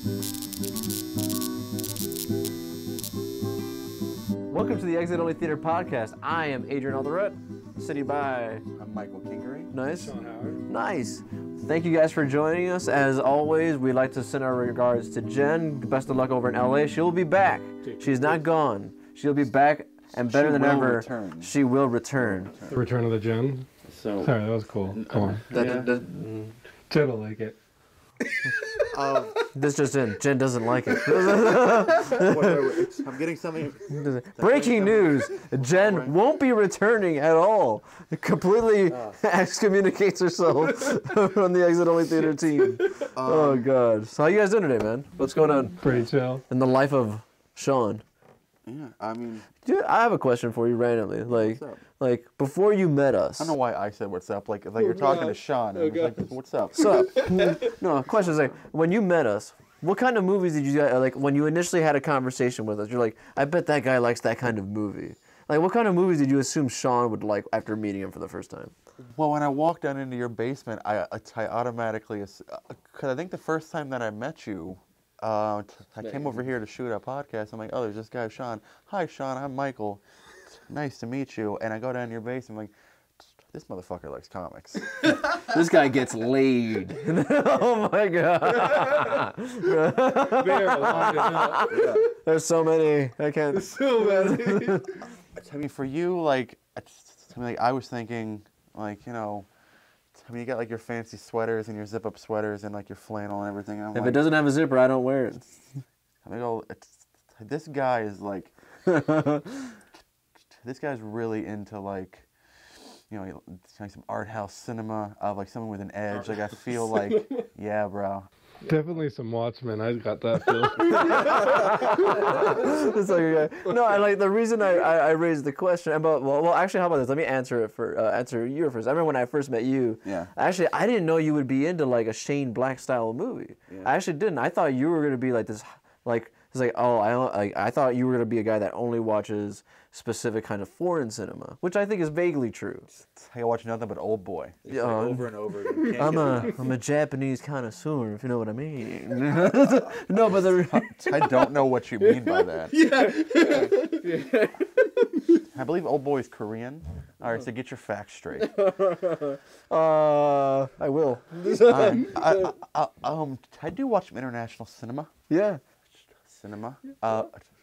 Welcome to the Exit Only Theater Podcast. I am Adrian Alderette, sitting by... I'm Michael Kingery. Nice. Sean Howard. Nice. Thank you guys for joining us. As always, we'd like to send our regards to Jen. Best of luck over in LA. She'll be back. She's not gone. She'll be back and better than ever. Return. She will return. The Return of the Jen. So, Sorry, that was cool. Come on. Jen will like it. This just in. Jen doesn't like it. I'm getting something. Breaking news. Jen won't be returning at all. Completely excommunicates herself from the Exit Only Theater team. Oh, God. So how you guys doing today, man? What's going on Pretty chill. in the life of Sean? Yeah, I mean, Dude, I have a question for you randomly. what's up? Like before you met us. I don't know why I said what's up. Like you're talking to Sean. I was like, what's up? What's up? No, question is like, when you met us, what kind of movies did you like when you initially had a conversation with us? You're like, I bet that guy likes that kind of movie. Like, what kind of movies did you assume Sean would like after meeting him for the first time? Well, when I walked down into your basement, I automatically, because I think the first time that I met you, I came over here to shoot a podcast. I'm like, oh, there's this guy, Sean. Hi, Sean. I'm Michael. Nice to meet you. And I go down to your basement. I'm like, this motherfucker likes comics. This guy gets laid. Oh my God. There's so many. I can't. So many. I mean, for you, like, I was thinking, like, you know, I mean, you got like your fancy sweaters and your zip-up sweaters and like your flannel and everything. And I'm If like, it doesn't have a zipper, I don't wear it. I mean, oh, this guy is like, this guy's really into like, you know, like some art house cinema of like someone with an edge. Like I feel like, yeah, bro. Definitely some Watchmen. I got that feel. It's like a guy. No, I like the reason I raised the question about well actually how about this? Let me answer it for answer you first. I remember when I first met you. Yeah. Actually, I didn't know you would be into like a Shane Black style movie. Yeah. I actually didn't. I thought you were gonna be like this like it's like oh I thought you were gonna be a guy that only watches specific kind of foreign cinema, which I think is vaguely true. I watch nothing but Old Boy. Yeah, Over and over again. I'm a Japanese connoisseur, if you know what I mean. No, but I don't know what you mean by that. I believe Old Boy is Korean. All right, so get your facts straight. I will. I do watch some international cinema. Yeah.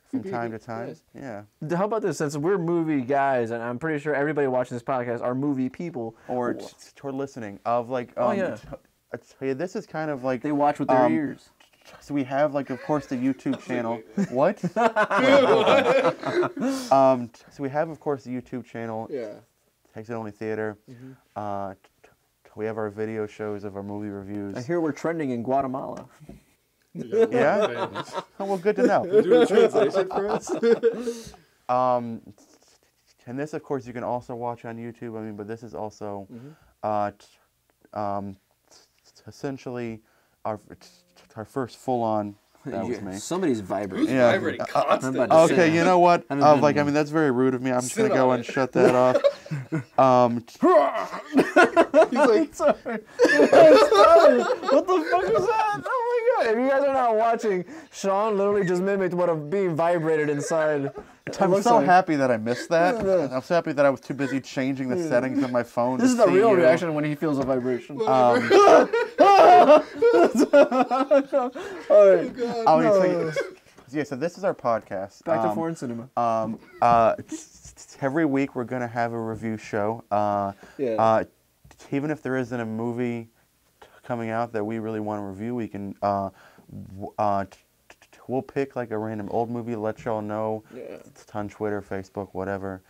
From time to time. Yeah. How about this? Since we're movie guys, and I'm pretty sure everybody watching this podcast are movie people, Or listening of like. Oh, yeah. I tell you, this is kind of like. they watch with their ears. So we have like, of course, the YouTube channel. What? So we have, of course, the YouTube channel. Yeah. Exit Only Theater. We have our video shows of our movie reviews. I hear we're trending in Guatemala. Yeah? Oh, well, good to know. Doing a translation for us. And this, of course, you can also watch on YouTube. I mean, but this is also essentially our first full-on. That was me. Somebody's vibrating. Yeah. Vibrating constantly. Okay, you know what? I mean, That's very rude of me. I'm just gonna go and shut that off. He's like, sorry. What the fuck was that? Oh my God. If you guys are not watching, Sean literally just mimicked what I'm being vibrated inside. I'm so happy that I missed that. I'm so happy that I was too busy changing the settings on my phone. This is the real reaction when he feels a vibration. All right. So this is our podcast. Back to foreign cinema. Every week we're gonna have a review show. Even if there isn't a movie coming out that we really want to review, we can we'll pick like a random old movie, let y'all know. Yeah. It's on Twitter, Facebook, whatever.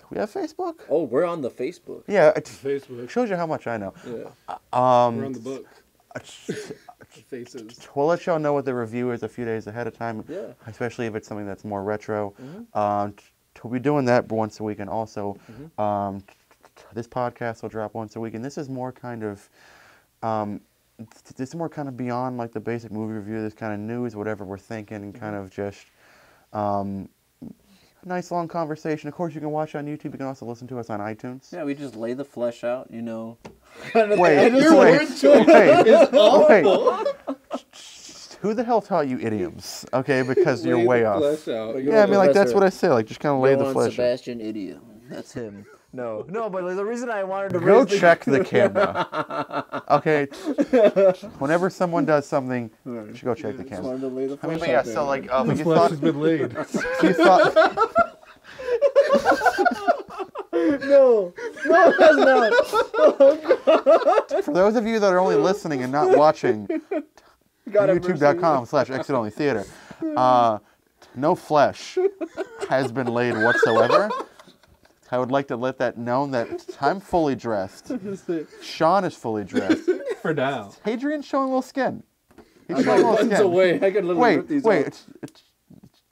We have Facebook? Oh, we're on the Facebook. Yeah, it Facebook. shows you how much I know. Yeah. We're on the book. Faces. We'll let y'all know what the review is a few days ahead of time, Yeah. especially if it's something that's more retro. We'll be doing that once a week, and also this podcast will drop once a week, and this is more kind of beyond like the basic movie review. This kind of news, whatever we're thinking, and kind of just nice long conversation. Of course, you can watch on YouTube. You can also listen to us on iTunes. Yeah, we just lay the flesh out, you know. Wait. who the hell taught you idioms? Okay, because you're Lay way the off. flesh out. Yeah, I mean, like, that's what I say. Like, just kind of lay the Johann flesh out. Sebastian idiom. That's him. No, but like, the reason I wanted to Go raise check the camera. Okay. Whenever someone does something, you should go check the camera. wanted to lay the I mean, flesh but yeah, out so there. like, The you flesh thought, has been laid. you thought, No, that's not. for those of you that are only listening and not watching, Gotta youtube.com/exit-only-theater, no flesh has been laid whatsoever. I would like to let that known that I'm fully dressed. Sean is fully dressed. For now. Hadrian's showing a little skin. He's I'm showing a like little buttons skin. away. I could literally rip these Wait. off.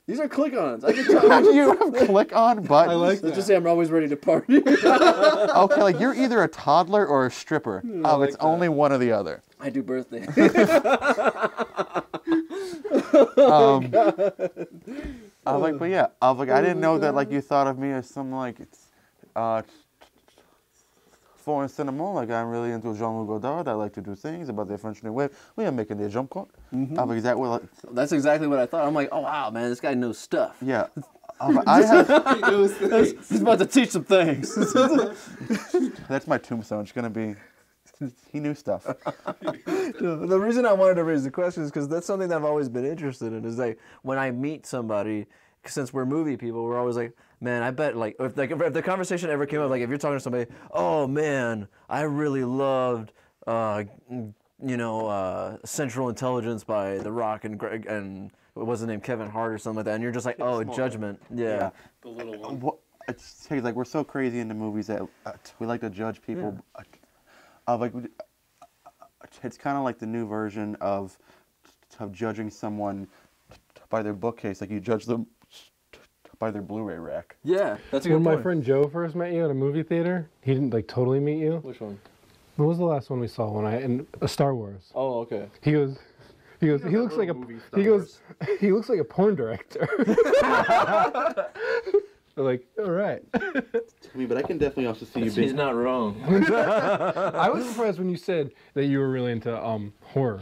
These are click-ons. I can tell. How do you have click-on buttons? I like Let's just that. say I'm always ready to party. Okay, like you're either a toddler or a stripper. Oh, like it's that. only one or the other. I do birthday. I was like, but yeah, I was like, I didn't know that like you thought of me as some like foreign cinema. Like I'm really into Jean-Luc Godard. I like to do things about the French New Wave. We are making the jump cut. I was like, is that what? Like, That's exactly what I thought. I'm like, oh wow, man, this guy knows stuff. yeah. I have. He's about to teach some things. That's my tombstone. It's gonna be. He knew stuff. The reason I wanted to raise the question is because that's something that I've always been interested in. Is like when I meet somebody, since we're movie people, we're always like, man, I bet like if the conversation ever came up, like if you're talking to somebody, oh man, I really loved, Central Intelligence by The Rock and Greg and what was the name, Kevin Hart or something like that, and you're just like, oh, Judgment, yeah. The little one. It's like we're so crazy into movies that we like to judge people. It's kind of like the new version of judging someone by their bookcase. Like you judge them by their Blu-ray rack. Yeah, that's a When good my point. friend Joe first met you at a movie theater, he didn't like totally meet you. Which one? What was the last one we saw? In Star Wars. Oh, okay. He goes. He looks like a. He goes. He looks like a porn director. They're like, all right. I mean, but I can definitely also see you He's being. not wrong. I was surprised when you said that you were really into horror.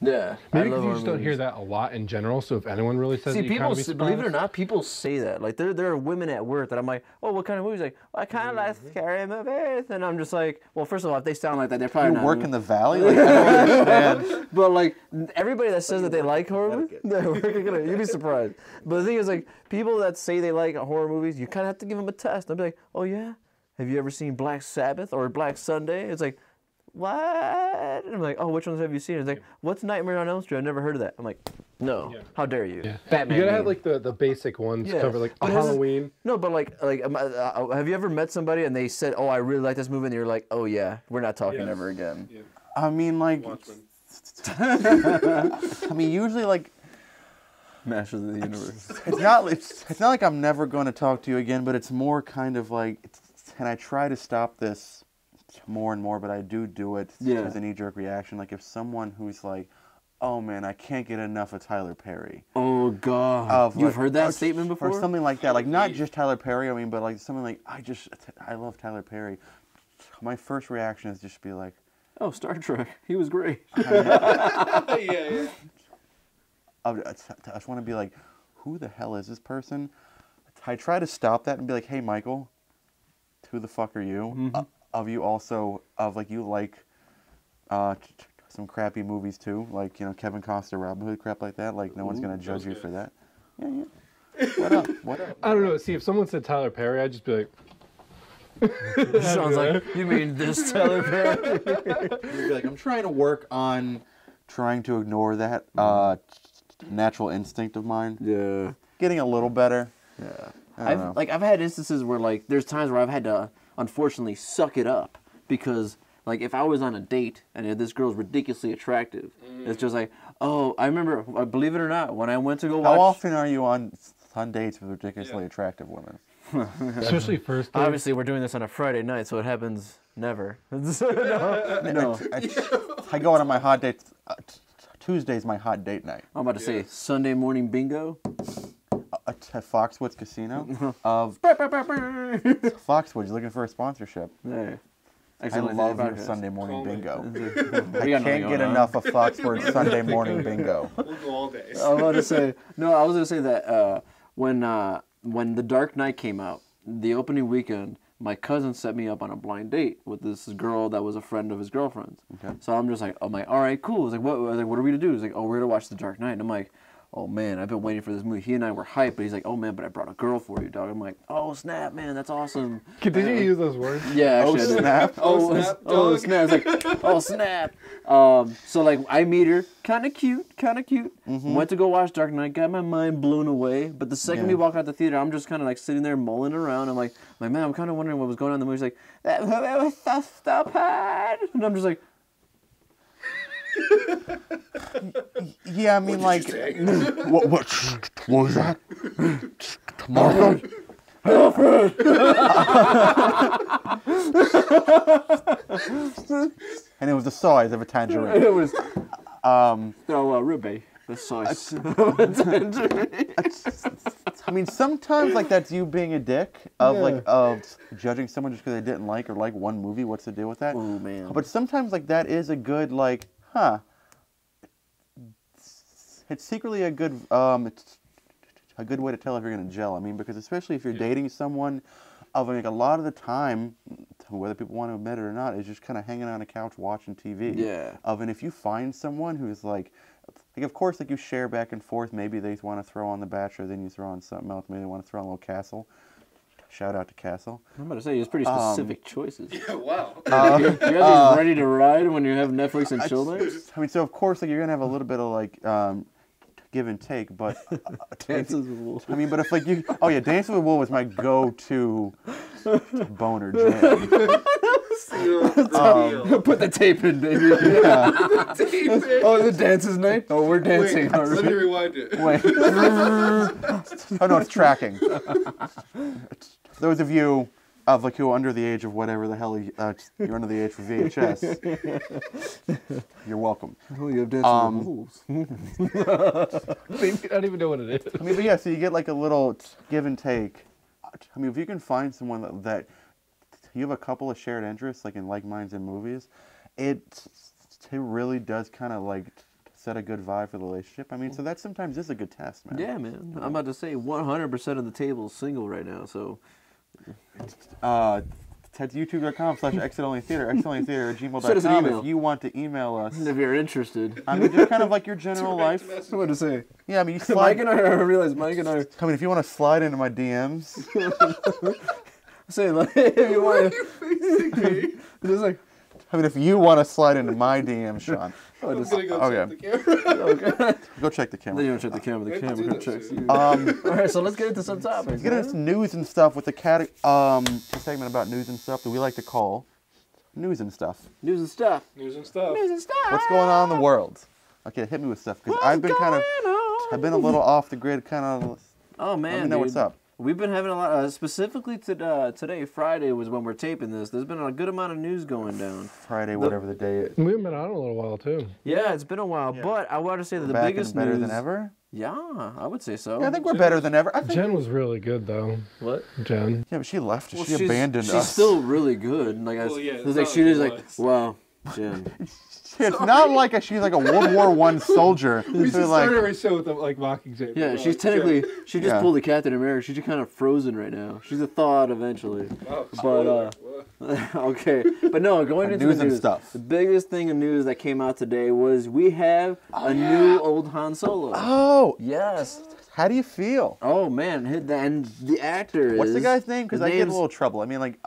Yeah, Maybe I love because you just horror don't hear movies. that a lot in general. So if anyone really says See, it, you people, kind of be believe it or surprised. not, people say that. Like, there are women at work that I'm like, oh, what kind of movies? Like, well, I kind of like scary movies. And I'm just like, well, first of all, if they sound like that, they're probably You not. work in the valley? Like, I don't understand. But, like, everybody that says that they like horror movies, you'd be surprised. But the thing is, like, people that say they like horror movies, you kind of have to give them a test. I'll be like, oh, yeah? Have you ever seen Black Sabbath or Black Sunday? It's like, what? And I'm like, oh, which ones have you seen? It's like, what's Nightmare on Elm Street? I've never heard of that. I'm like, no. Yeah. How dare you? Yeah. Batman. You gotta have game. like the basic ones Yeah. covered, like But a it's- Halloween. No, but like, have you ever met somebody and they said, "Oh, I really like this movie," and you're like, "Oh yeah, we're not talking Yes. ever again." Yeah. I mean, like, usually, like, Masters of the Universe. it's not like I'm never going to talk to you again, but it's more kind of like, and I try to stop this more and more, but I do it Yeah. as a knee-jerk reaction. Like if someone who's like, oh man, I can't get enough of Tyler Perry. Oh God, you've like, heard that statement before? Or something like that. Like not just Tyler Perry, I mean, but like something like, I love Tyler Perry. My first reaction is just be like, Oh, Star Trek. He was great. Yeah. I just want to be like, who the hell is this person? I try to stop that and be like, hey, Michael, who the fuck are you? Mm-hmm. You also, you like some crappy movies too, like, Kevin Costner, Robin Hood, crap like that. Like, no one's going to judge you for that. Yeah. What up? I don't know. See, if someone said Tyler Perry, I'd just be like, Sounds like, you mean this Tyler Perry? You'd be like, I'm trying to work on trying to ignore that natural instinct of mine. Yeah. Getting a little better. Yeah. I don't know. I've had instances where like there's times where I've had to unfortunately suck it up because like if I was on a date and this girl's ridiculously attractive, it's just like, oh, I remember, believe it or not, when I went to go watch. How often are you on dates with ridiculously attractive women? especially first date. Obviously, we're doing this on a Friday night, so it happens never. no. I go out on my hot date. Tuesday's my hot date night. I'm about to say Sunday morning bingo. At Foxwoods Casino. Foxwoods, you looking for a sponsorship? Hey. I love your Sunday morning bingo. I We got nothing can't get going on. enough of Foxford's Sunday morning bingo. We'll go all day. I was about to say no. I was gonna say that when The Dark Knight came out, the opening weekend, my cousin set me up on a blind date with this girl that was a friend of his girlfriend's. Okay. So I'm like, all right, cool. I was like, what are we to do? He's like, oh, we're gonna watch The Dark Knight. And I'm like, oh man, I've been waiting for this movie. He and I were hyped, but he's like, oh man, but I brought a girl for you, dog. I'm like, oh snap, man, that's awesome. Did you use those words? Yeah, Oh actually, I did. snap! Oh, snap, Oh dog. snap! It's like, oh snap! So like I meet her, kind of cute. Went to go watch Dark Knight, got my mind blown away. But the second we walk out the theater, I'm just kind of like sitting there mulling around. I'm like man, I'm kind of wondering what was going on in the movie. He's like, that was so stupid, and I'm just like, Yeah, I mean, like, say? what was that? Martha? And it was the size of a tangerine. it was ribeye. The sauce. I mean, sometimes like that's you being a dick of judging someone just because they didn't like or like one movie. What's the deal with that? Oh man. But sometimes like that is a good It's secretly a good a good way to tell if you're gonna gel. I mean, because especially if you're dating someone, like a lot of the time, whether people want to admit it or not, is just kind of hanging on a couch watching TV. Yeah. And if you find someone who's like of course, like you share back and forth. Maybe they want to throw on The Bachelor, then you throw on something else. Maybe they want to throw on a little Castle. Shout out to Castle. I'm about to say, it's pretty specific choices. Yeah, wow. You guys are ready to ride when you have Netflix and chill nights? I mean, so of course, like you're gonna have a little bit of like give and take, but Dances with Wolves. I mean, but if like you, oh yeah, Dancing with Wolves was my go-to boner jam. Put the tape in, baby. Yeah. Oh, the dances night? Oh, we're dancing. Wait, let me rewind it. Wait. Oh no, it's tracking. Those of you of like who are under the age of whatever the hell you're under the age for VHS, you're welcome. Oh, you have Dancing with Wolves. I don't even know what it is. I mean, but yeah, so you get like a little give and take. I mean, if you can find someone that you have a couple of shared interests, like in like minds in movies, it really does kind of like set a good vibe for the relationship. I mean, so that sometimes is a good test, man. Yeah, man. I'm about to say 100% of the table is single right now, so. Head to youtube.com/exit-only-theater, exit-only-theater@gmail.com Send us an email. if you want to email us. If you're interested. I mean, just kind of like your general life. I want to say. Yeah, I mean, you Mike slide. and I realize Mike and I I mean, if you want to slide into my DMs, saying like, if you want to. Just like, I mean, if you want to slide into my DMs, Sean, I'm gonna go okay. check the camera. go check the then camera. you want to check the camera. The We have to camera do can that check soon. you. All right, so let's get into some topics. Get into news and stuff with the segment about news and stuff that we like to call news and stuff. News and stuff. News and stuff. News and stuff. What's going on in the world? Okay, hit me with stuff because I've been I've been a little off the grid, kind of. Oh man, Let me know dude. what's up. We've been having a lot. Specifically today, Friday was when we're taping this. There's been a good amount of news going down. Friday, whatever the day is. We've been on a little while too. Yeah, it's been a while, but I want to say that the Back biggest and better news. than ever. Yeah, I would say so. Yeah, I think we're better than ever. I think, Jen was really good though. What? Jen. yeah, but she left. Well, she abandoned she's us. still really good. Like Well, yeah, it's it's like not she like was it like, was. wow, Jen. It's not like she's like a World War I soldier. We who's should like, start every show with like mocking Jen. Yeah, she's technically she just Yeah. pulled the Captain America. She's just kind of frozen right now. She's a thaw out eventually. Wow, But okay, but no, going into news the and news, stuff. the biggest thing of news that came out today was we have a new old Han Solo. oh, Yes. how do you feel? Oh man, and the actor is. What's the guy's name? Because his I get in a name's- little trouble. I mean, like,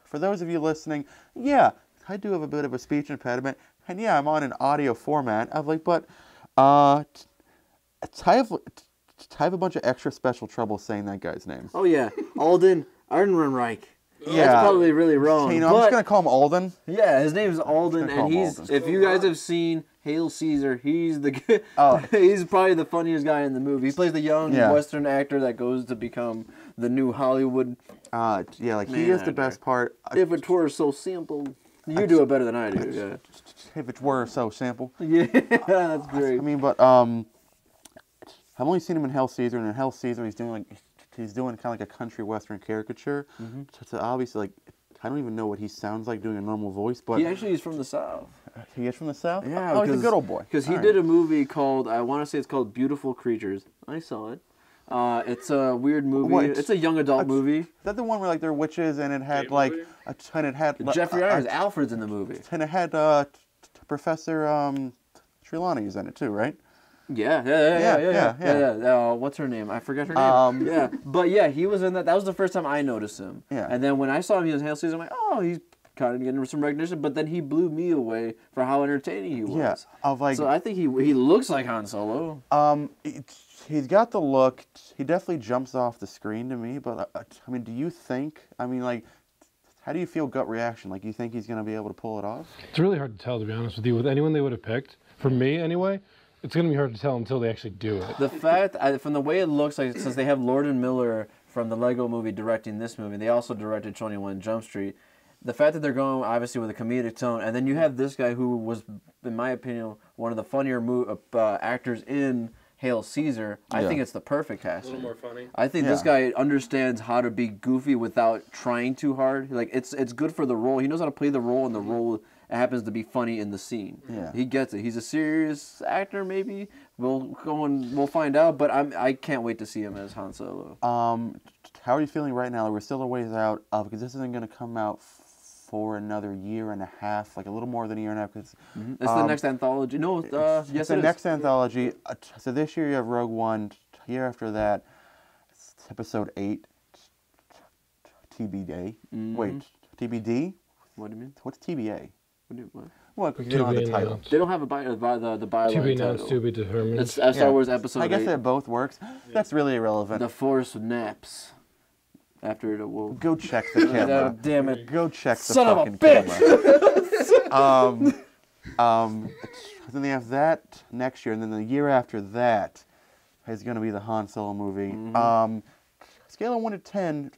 for those of you listening, yeah, I do have a bit of a speech impediment, and yeah, I'm on an audio format. I'm like, but I have a bunch of extra special trouble saying that guy's name. Oh yeah, Alden Ehrenreich. Yeah. That's probably really wrong. You know, I'm but just gonna call him Alden. yeah, his name is Alden, gonna call and him he's. Alden. If you guys have seen Hail Caesar, he's the. Oh. He's probably the funniest guy in the movie. He plays the young Yeah. Western actor that goes to become the new Hollywood. Yeah, like he Man, is the best part. If it were so simple, you do it better than I do. Yeah. If it were so simple. Yeah, that's great. I mean, but I've only seen him in Hell Caesar, and in Hell Caesar he's doing kind of like a country western caricature. Mm-hmm. So obviously, like, I don't even know what he sounds like doing a normal voice, but He actually is from the South. he is from the South. Yeah, oh, he's a good old boy. Because he All did right. a movie called, I want to say it's called Beautiful Creatures. I saw it. It's a weird movie. What? It's a young adult movie. Is that the one where like they're witches and it had Gay like movie? a ton? It had Jeffrey Irons, Alfred's in the movie. and it had Professor Trelawney's in it too, right? Yeah. What's her name? I forgot her name. Yeah, but yeah, he was in that. That was the first time I noticed him. Yeah. And then when I saw him in Hail Caesar, I'm like, oh, he's kind of getting some recognition. But then he blew me away for how entertaining he was. Yeah, of like. So I think he looks like Han Solo. He's got the look. He definitely jumps off the screen to me. But I mean, do you think? I mean, like, how do you feel gut reaction? Like, you think he's gonna be able to pull it off? It's really hard to tell, to be honest with you. With anyone they would have picked, for me anyway, it's going to be hard to tell until they actually do it. The fact, from the way it looks like, since they have Lord and Miller from the Lego movie directing this movie, they also directed 21 Jump Street. The fact that they're going, obviously, with a comedic tone, and then you have this guy who was, in my opinion, one of the funnier actors in Hail Caesar. I think it's the perfect A casting. little more funny. I think this guy understands how to be goofy without trying too hard. Like it's good for the role. He knows how to play the role, and the role happens to be funny in the scene. Yeah. He gets it. He's a serious actor, maybe. We'll find out. But I can't wait to see him as Han Solo. How are you feeling right now? We're still a ways out because this isn't going to come out for another year and a half, like a little more than a year and a half. Cause, It's the next anthology. No, yes, it's the next anthology. So this year you have Rogue One. Year after that, it's Episode 8. TBD. Wait, TBD? What do you mean? What's TBA? What? Well, because you don't have the title. announced. They don't have the byline To be title. announced, to be determined. It's Star Wars Episode I guess 8. that both works. That's really irrelevant. The Force naps after it awoke. Go check the camera. Damn it. Go check the Son of a fucking bitch. camera. Then they have that next year, and then the year after that is going to be the Han Solo movie. Scale of 1 to 10,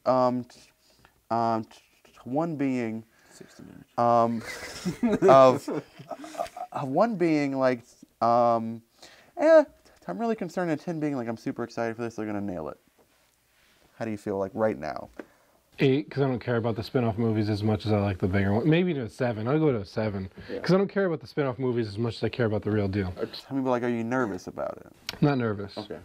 1 being 60 minutes. of one being like I'm really concerned, and 10 being like I'm super excited for this. They're going to nail it. How do you feel like right now? 8, because I don't care about the spin-off movies as much as I like the bigger one. Maybe to a 7. I'll go to a 7. Because I don't care about the spin-off movies as much as I care about the real deal. I mean, like, are you nervous about it? I'm not nervous. Okay.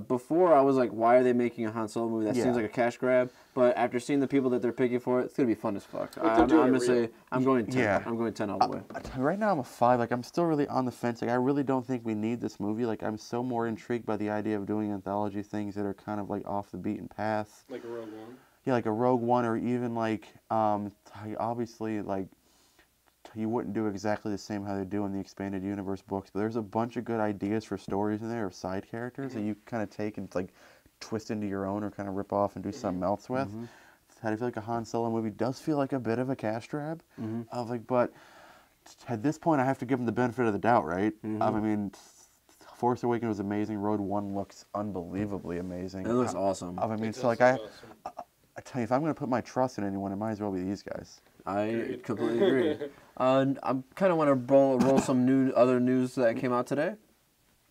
Before I was like, why are they making a Han Solo movie? That seems like a cash grab. But after seeing the people that they're picking for it, it's gonna be fun as fuck. I'm gonna say I'm going 10. Yeah. I'm going 10 all the way. Right now I'm a 5. Like, I'm still really on the fence. Like, I really don't think we need this movie. Like, I'm so more intrigued by the idea of doing anthology things that are kind of like off the beaten path. Like a Rogue One. Yeah, like a Rogue One, or even like obviously like you wouldn't do exactly the same how they do in the expanded universe books, but there's a bunch of good ideas for stories in there, or side characters that you kind of take and like twist into your own, or kind of rip off and do something else with. How do you feel like a Han Solo movie does feel like a bit of a cash grab? Of like, but at this point I have to give them the benefit of the doubt, right? I mean, Force Awakens was amazing. Rogue One looks unbelievably amazing. It looks awesome. I mean, It so does like look awesome. I tell you, if I'm going to put my trust in anyone, it might as well be these guys. I completely agree. I kind of want to roll some other news that came out today.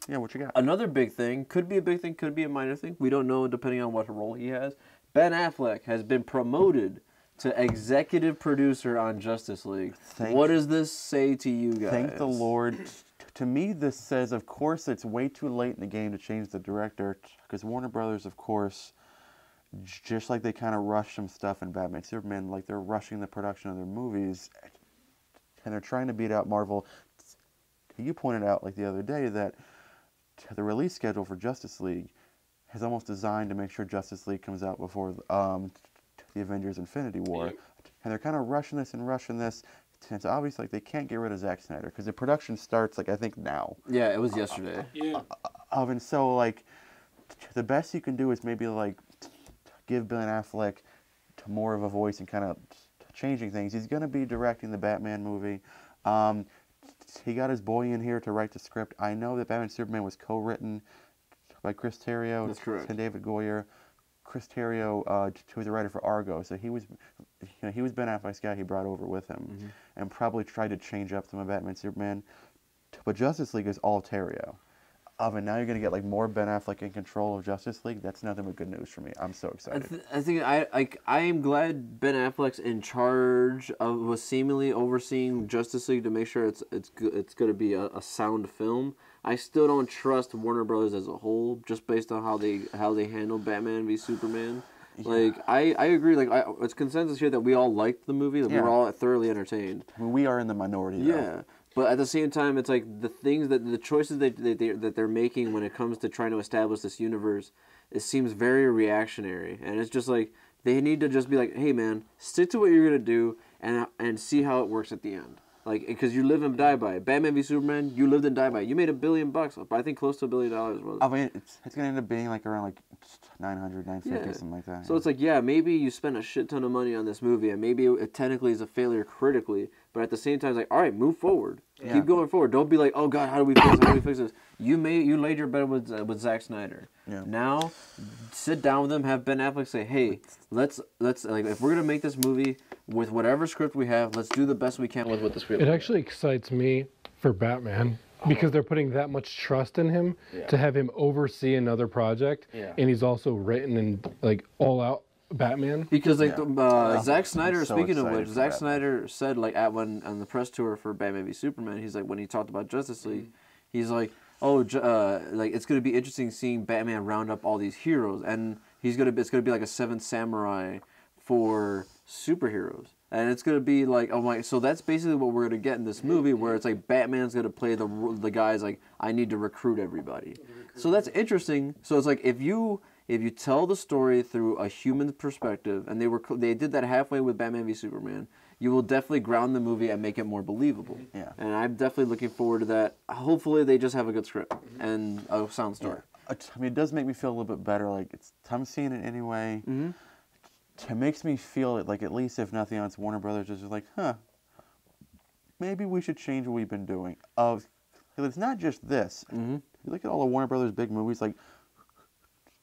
Yeah, what you got? Another big thing, could be a big thing, could be a minor thing. We don't know depending on what role he has. Ben Affleck has been promoted to executive producer on Justice League. What does this say to you guys? Thank the Lord. To me, this says, of course, it's way too late in the game to change the director, because Warner Brothers, of course, just like they kind of rushed some stuff in Batman Superman, like they're rushing the production of their movies, and they're trying to beat out Marvel. You pointed out, like the other day, that the release schedule for Justice League is almost designed to make sure Justice League comes out before the Avengers Infinity War. Yep. And they're kind of rushing this. And it's obvious like they can't get rid of Zack Snyder, because the production starts, like, I think now. Yeah, it was yesterday. Yeah. And so, like, the best you can do is maybe, like, give Ben Affleck more of a voice and kind of changing things. He's going to be directing the Batman movie. He got his boy in here to write the script. I know that Batman Superman was co-written by Chris Terrio. That's correct. And David Goyer. Chris Terrio, who was a writer for Argo, so he was Ben Affleck's guy he brought over with him, and probably tried to change up some of Batman Superman. But Justice League is all Terrio. and now you're gonna get like more Ben Affleck in control of Justice League. That's nothing but good news for me. I'm so excited. I think I am glad Ben Affleck's in charge of was seemingly overseeing Justice League to make sure it's going to be a sound film. I still don't trust Warner Brothers as a whole, just based on how they handled Batman v Superman. Yeah. Like I agree. Like it's consensus here that we all liked the movie. That we were all thoroughly entertained. I mean, we are in the minority. Yeah. But at the same time, it's like the choices that they're making when it comes to trying to establish this universe, it seems very reactionary, and it's just like they need to just be like, hey man, stick to what you're gonna do, and see how it works at the end. Like, because you live and die by it. Batman v Superman, you lived and died by it. You made $1 billion, but I think close to $1 billion. I mean, it's gonna end up being like around like 900, 950, something like that. So it's like, maybe you spent a shit ton of money on this movie, and maybe it technically is a failure critically, but at the same time, it's like, all right, move forward. Yeah. Keep going forward. Don't be like, oh God, how do we fix this? How do we fix this? You laid your bed with Zack Snyder. Yeah. Now, sit down with him, have Ben Affleck say, hey, let's like, if we're gonna make this movie with whatever script we have, let's do the best we can with what the script. It actually excites me for Batman because they're putting that much trust in him to have him oversee another project, and he's also written in like all out Batman. Because like Zack Snyder, speaking of which, Zack Snyder said like on the press tour for Batman v Superman, he's like when he talked about Justice League, he's like, like it's gonna be interesting seeing Batman round up all these heroes, and it's gonna be like a Seventh Samurai for superheroes. And it's gonna be like, oh my! So that's basically what we're gonna get in this movie, where it's like Batman's gonna play the guys like, I need to recruit everybody. So that's interesting. So it's like if you tell the story through a human perspective, and they did that halfway with Batman v Superman, you will definitely ground the movie and make it more believable. Yeah. And I'm definitely looking forward to that. Hopefully they just have a good script and a sound story. Yeah. I mean, it does make me feel a little bit better. Like I'm seeing it anyway. Mm-hmm. It makes me feel like at least if nothing else, Warner Brothers is just like, maybe we should change what we've been doing. It's not just this. Mm-hmm. You look at all the Warner Brothers big movies, like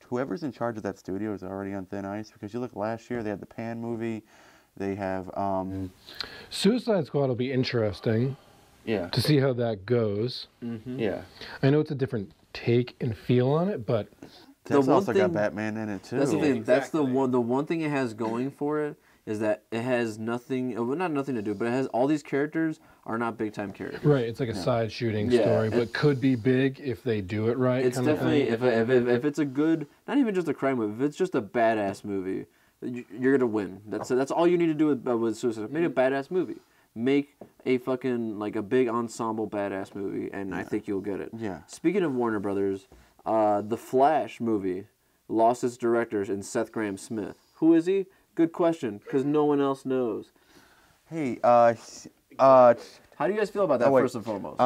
whoever's in charge of that studio is already on thin ice. Because you look last year, they had the Pan movie. They have Suicide Squad will be interesting. Yeah. To see how that goes. Mm-hmm. Yeah. I know it's a different take and feel on it, but that's also got Batman in it too. That's the thing. Exactly. That's the one thing it has going for it is that it has nothing. Well, not nothing to do, but it has all these characters are not big time characters. Right. It's like a side shooting story, but could be big if they do it right. It's definitely if it's a good, not even just a crime movie. If it's just a badass movie, you're gonna win. That's all you need to do with Suicide. Make a badass movie. Make a fucking like a big ensemble badass movie, and I think you'll get it. Yeah. Speaking of Warner Brothers. The Flash movie lost its directors in Seth Grahame-Smith. Who is he? Good question, because no one else knows. Hey, how do you guys feel about that, first and foremost?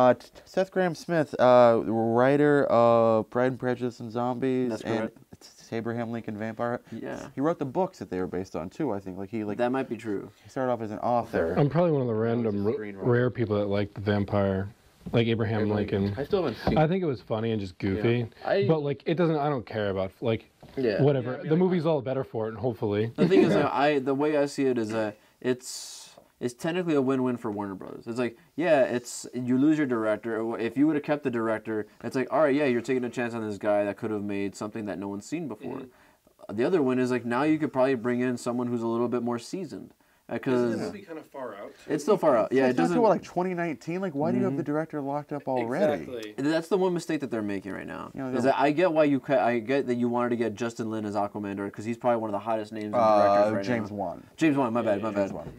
Seth Grahame-Smith, writer of Pride and Prejudice and Zombies. That's correct. And Abraham Lincoln Vampire. Yeah. He wrote the books that they were based on, too, I think. That might be true. He started off as an author. I'm probably one of the random, rare people that like the vampire. Like Abraham Lincoln. I still haven't seen. I think it was funny and just goofy. Yeah. But like it doesn't. I don't care about whatever. The movie's all better for it, and hopefully. The thing is, the way I see it is that it's technically a win-win for Warner Brothers. It's like, you lose your director. If you would have kept the director, it's like, all right, you're taking a chance on this guy that could have made something that no one's seen before. Mm-hmm. The other win is like now you could probably bring in someone who's a little bit more seasoned. Isn't the movie kind of far out? It's still far out. Yeah, it doesn't. Like 2019. Like, why do you have the director locked up already? Exactly. That's the one mistake that they're making right now. Is that I get that you wanted to get Justin Lin as Aquaman because he's probably one of the hottest names in directors right James now. Wan. James Wan. My bad.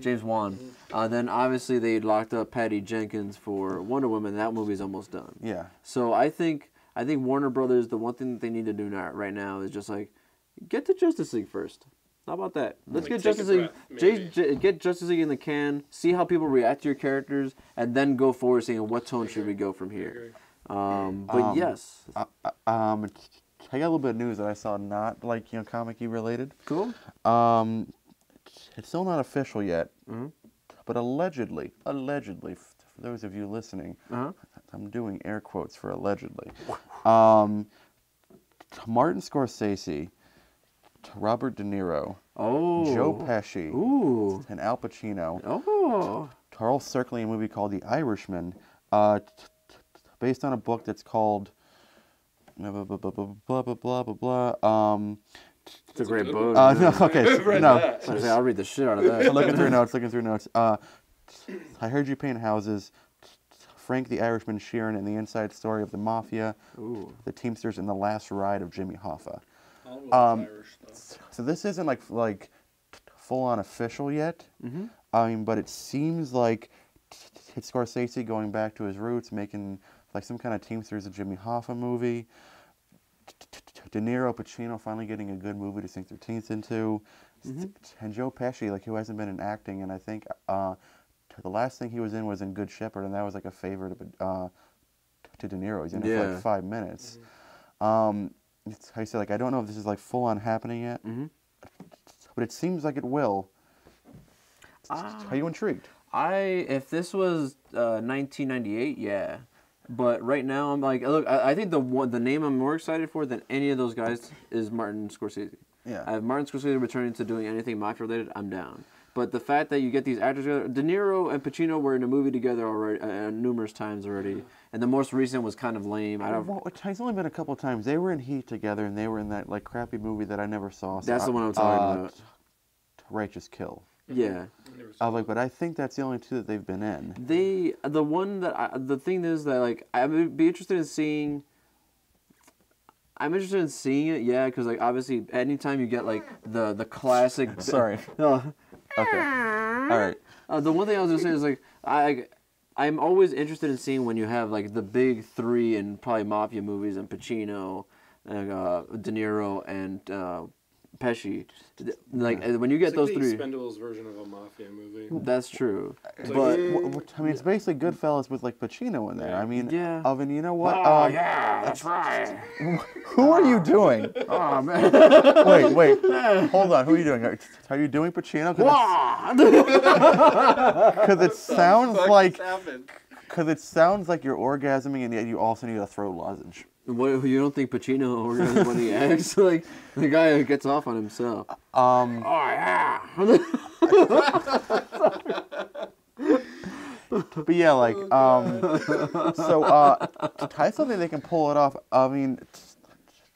James Wan. Then obviously they locked up Patty Jenkins for Wonder Woman. That movie's almost done. Yeah. So I think Warner Brothers. The one thing that they need to do right now is just like get to Justice League first. How about that? Let's get Justice League. Get Justice League in the can. See how people react to your characters, and then go forward, saying what tone should we go from here. But yes. I got a little bit of news that I saw, not like comic-y related. Cool. It's still not official yet, but allegedly, for those of you listening, I'm doing air quotes for allegedly. Martin Scorsese. Robert De Niro, Joe Pesci, and Al Pacino are all circling a movie called The Irishman, based on a book that's called blah blah blah blah blah blah blah blah. It's a great book. No, okay, no. I'll read the shit out of that. Looking through notes. I heard you paint houses. Frank the Irishman Sheeran and the inside story of the Mafia, the Teamsters, and the last ride of Jimmy Hoffa. Irish stuff. So this isn't like full on official yet. I mean, but it seems like it's Scorsese going back to his roots, making like some kind of Teamsters of Jimmy Hoffa movie. De Niro, Pacino finally getting a good movie to sink their teeth into, and Joe Pesci, like, who hasn't been in acting, and I think the last thing he was in Good Shepherd, and that was like a favor to De Niro. He's in it for like 5 minutes. It's how you say, like, I don't know if this is like full on happening yet, but it seems like it will. Are you intrigued? If this was 1998, yeah. But right now, I'm like, look, I think the name I'm more excited for than any of those guys is Martin Scorsese. Yeah. If Martin Scorsese returning to doing anything mafia related, I'm down. But the fact that you get these actors together, De Niro and Pacino were in a movie together already numerous times already, and the most recent was kind of lame. It's only been a couple times. They were in Heat together, and they were in that like crappy movie that I never saw. So that's the one I'm talking about. Righteous Kill. Yeah. But I think that's the only two that they've been in. The thing is that, like, I would be interested in seeing. I'm interested in seeing it, yeah, because, like, obviously, anytime you get like the classic. Sorry. Okay. All right. The one thing I was gonna say is, like, I'm always interested in seeing when you have like the big three in probably mafia movies, and Pacino, De Niro, and Pesci. Like, when you get It's those like three. the Expendables version of a mafia movie. That's true. But I mean, it's basically Goodfellas with like Pacino in there. I mean, yeah. Alvin, you know what? Yeah, that's right. Who are you doing? Oh man. Wait. Hold on. Who are you doing? Are you doing Pacino? Because it sounds like. Because it sounds like you're orgasming, and yet you also need a throat lozenge. What, you don't think Pacino orgasms when he acts? Like, the guy who gets off on himself. Oh yeah. But yeah, like, so I still think they can pull it off. I mean,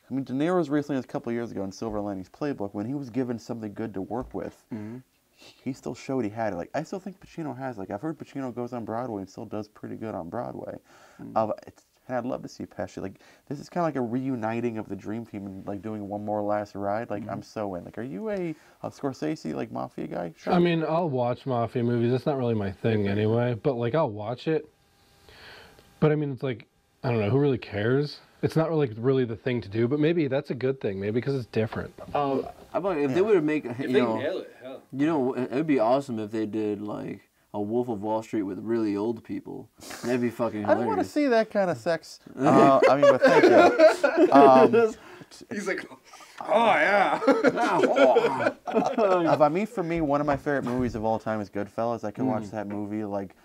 De Niro was recently, a couple of years ago in Silver Linings Playbook, when he was given something good to work with. He still showed he had it. Like, I still think Pacino has. Like, I've heard Pacino goes on Broadway and still does pretty good on Broadway. And I'd love to see Pesci. Like, this is kind of like a reuniting of the Dream Team and like doing one more last ride. Like, I'm so in. Like, are you a Scorsese like mafia guy? Sure. I mean, I'll watch mafia movies. It's not really my thing anyway. But like, I'll watch it. But I mean, it's like, I don't know, who really cares? It's not really the thing to do. But maybe that's a good thing. Maybe because it's different. If they would make, If they nail it, hell. You know, it'd be awesome if they did like a Wolf of Wall Street with really old people. That'd be fucking hilarious. I don't want to see that kind of sex. I mean, but thank you. He's like, oh yeah. I mean, for me, one of my favorite movies of all time is Goodfellas. I could watch that movie like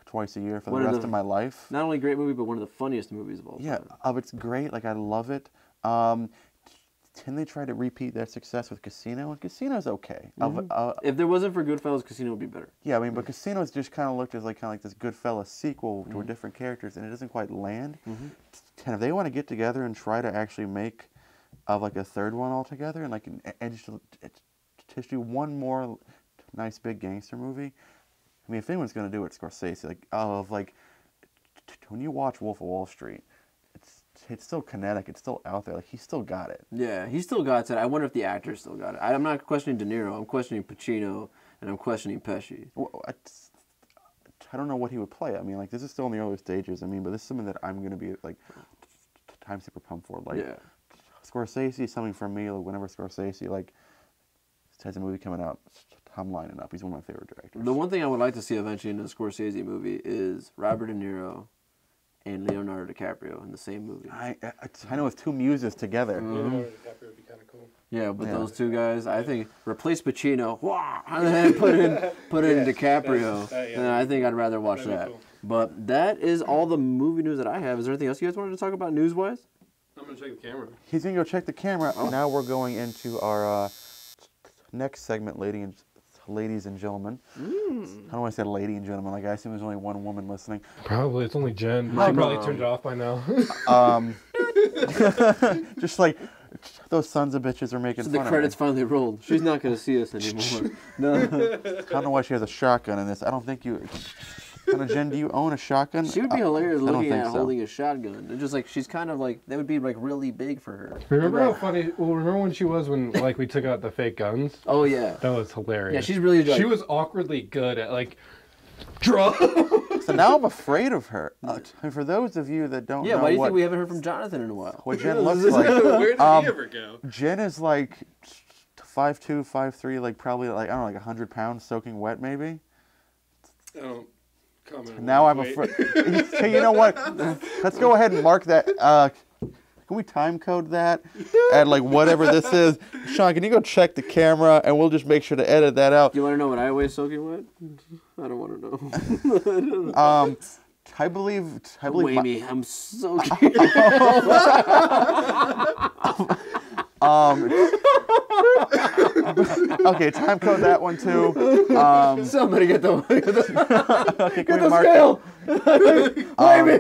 twice a year for the rest of my life. Not only a great movie, but one of the funniest movies of all time. Yeah, it's great. Like, I love it. Can they try to repeat that success with Casino? And Casino's okay. If there wasn't for Goodfellas, Casino would be better. Yeah, I mean, but Casino's just kind of looked as like this Goodfellas sequel to different characters, and it doesn't quite land. And if they want to get together and try to actually make like a third one altogether, and like and just do one more nice big gangster movie. I mean, if anyone's gonna do it, it's Scorsese. Like, when you watch Wolf of Wall Street, it's still kinetic. It's still out there. Like, he still got it. Yeah, he still got it. I wonder if the actor still got it. I'm not questioning De Niro. I'm questioning Pacino, and I'm questioning Pesci. Well, I don't know what he would play. I mean, like, this is still in the early stages. I mean, but this is something that I'm gonna be like time super pumped for. Like, Scorsese is something for me. Like, whenever Scorsese has a movie coming out, I'm lining up. He's one of my favorite directors. The one thing I would like to see eventually in a Scorsese movie is Robert De Niro and Leonardo DiCaprio in the same movie. I know, with two muses together. Leonardo DiCaprio would be kind of cool. Yeah, but those two guys, I think, replace Pacino, and then put in DiCaprio, and I think I'd rather watch that. Cool. But that is all the movie news that I have. Is there anything else you guys wanted to talk about news-wise? I'm going to check the camera. He's going to go check the camera. Now we're going into our next segment, ladies and gentlemen. I don't want to say lady and gentlemen. Like, I assume there's only one woman listening. Probably. It's only Jen. She probably turned it off by now. Just like those sons of bitches are making So fun the credits of me. finally rolled. She's not gonna see us anymore. No. I don't know why she has a shotgun in this. I don't think you. Jen, do you own a shotgun? She would be hilarious I don't looking think at so. holding a shotgun. It's just like she's kind of like that would be like really big for her. Remember how funny? Well, remember when she was when like we took out the fake guns? Oh yeah. That was hilarious. Yeah, she's really like, She was awkwardly good at like draw. So now I'm afraid of her. And for those of you that don't Yeah, know why do you what, think we haven't heard from Jonathan in a while? what Jen looks like, Where did he ever go? Jen is like 5'2", 5'3", like probably like, I don't know, like 100 pounds soaking wet maybe. I don't comment. on Now I'm weight. afraid. So you know what? Let's go ahead and mark that. Can we time code that? And like whatever this is. Sean, can you go check the camera and we'll just make sure to edit that out. Do you want to know what I weigh soaking wet? I don't want to know. I believe Weigh my- me. I'm soaking. Okay, time code that one too. Somebody get the Okay, can get we the mark scale. Weigh me.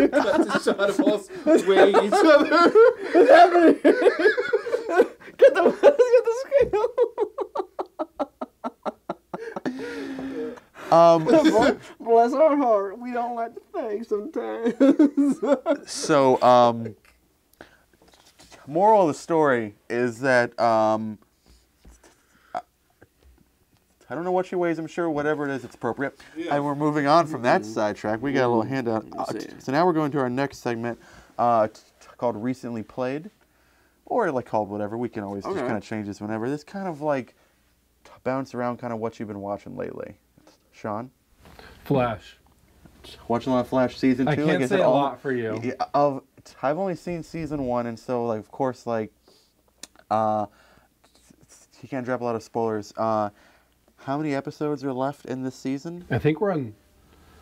That's a shot of us weighing each other. What's happening? Get the scale. Bless our heart. We don't like to think sometimes. So, moral of the story is that I don't know what she weighs. I'm sure whatever it is, it's appropriate. Yeah. And we're moving on from that sidetrack. We got a little handout. So now we're going to our next segment called Recently Played. Or like called whatever. We can always just kind of change this whenever. This kind of like bounce around kind of what you've been watching lately. Sean? Flash. Watching a lot of Flash season 2. I can't say a lot for you. Yeah, I've only seen season 1, and so like of course like you can't drop a lot of spoilers. How many episodes are left in this season? I think we're on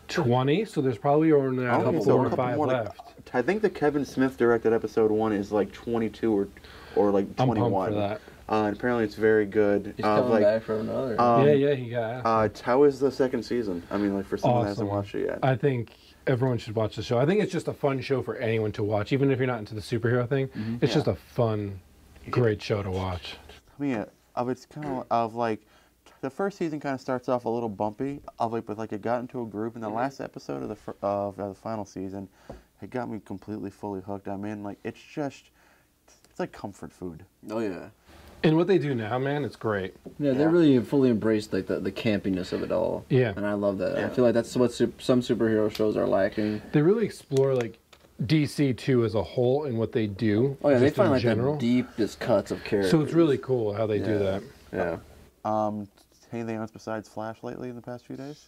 20, so there's probably only a couple so more a or couple 5 more to- left. I think the Kevin Smith directed episode 1 is like 22 or like I'm 21. pumped for that. And apparently it's very good. He's coming like, back for another. Yeah, he got asked. how is the second season? I mean, like for someone that hasn't Awesome. watched it yet. I think everyone should watch the show. I think it's just a fun show for anyone to watch, even if you're not into the superhero thing. It's just a fun, great show to watch. I mean, it's kind of like the first season kind of starts off a little bumpy, but like it got into a groove. In the last episode of the final season, it got me completely fully hooked. I mean, like it's like comfort food. Oh yeah. And what they do now, man, it's great. Yeah, they really fully embraced like the campiness of it all. Yeah. And I love that. Yeah. I feel like that's what some superhero shows are lacking. They really explore like DC too as a whole and what they do. Oh yeah, they just find in like general. the deepest cuts of characters. So it's really cool how they do that. Yeah. Anything else besides Flash lately in the past few days?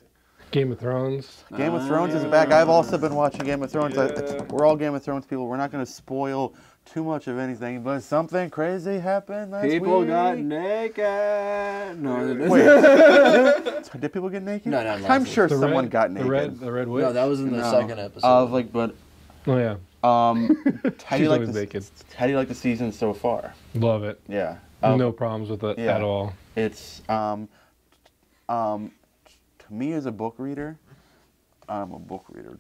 Game of Thrones. Game of Thrones is back. I've also been watching Game of Thrones. We're all Game of Thrones people. We're not going to spoil too much of anything, but something crazy happened last People week. got naked. No, they didn't. Wait, did people get naked? No, not last I'm week. sure The someone red, got naked. The red witch. No, that was in the No. second episode. But Oh yeah. how do She's you like always the naked. how do you like the season so far? Love it. Yeah. No problems with it yeah. at all. It's to me as a book reader, I'm a book reader.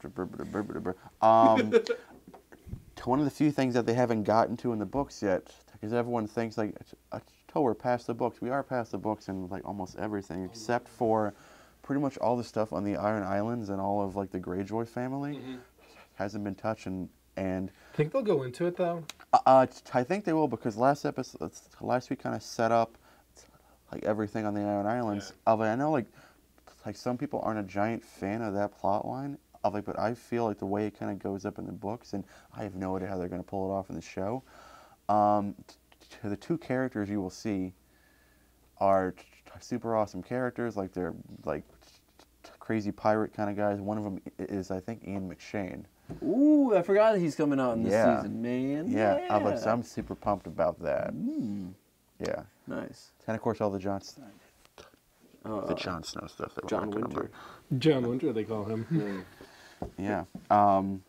One of the few things that they haven't gotten to in the books yet, because everyone thinks like, oh, we're past the books. We are past the books in like almost everything, except for pretty much all the stuff on the Iron Islands and all of like the Greyjoy family hasn't been touched. And Think they'll go into it though? I think they will, because last week kind of set up like everything on the Iron Islands. I know like some people aren't a giant fan of that plot line. But I feel like the way it kind of goes up in the books, and I have no idea how they're going to pull it off in the show. The two characters you will see are super awesome characters. Like they're like crazy pirate kind of guys. One of them is, I think, Ian McShane. Ooh, I forgot he's coming out in this Yeah. season, man. Yeah. So I'm super pumped about that. Yeah. Nice. And of course all the Jon Snow stuff. That we're John not gonna Winter. John Winter, they call him. Yeah. I'm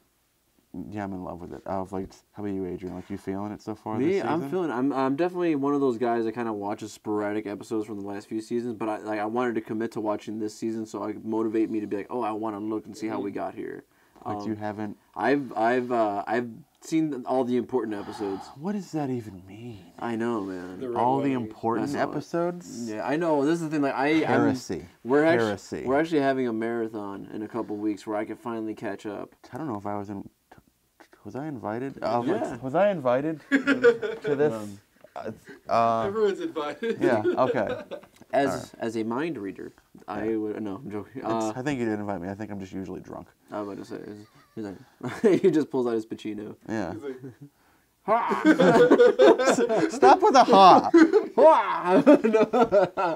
in love with it. How about you, Adrian? Like, you feeling it so far? Me, this season? I'm definitely one of those guys that kind of watches sporadic episodes from the last few seasons, but I wanted to commit to watching this season so it could motivate me to be like, oh, I want to look and see how we got here. Like you haven't. I've seen all the important episodes. What does that even mean? I know, man. All the important episodes? Yeah, I know. This is the thing. Like Heresy. We're Heresy. actually having a marathon in a couple weeks where I can finally catch up. I don't know if I was in. Was I invited? Yeah. Was I invited to this? Everyone's invited. Yeah. Okay. As a mind reader, I would. No, I'm joking. I think you did invite me. I think I'm just usually drunk. I was about to say. He's like, he just pulls out his Pacino. Yeah. He's like, Stop with the ha.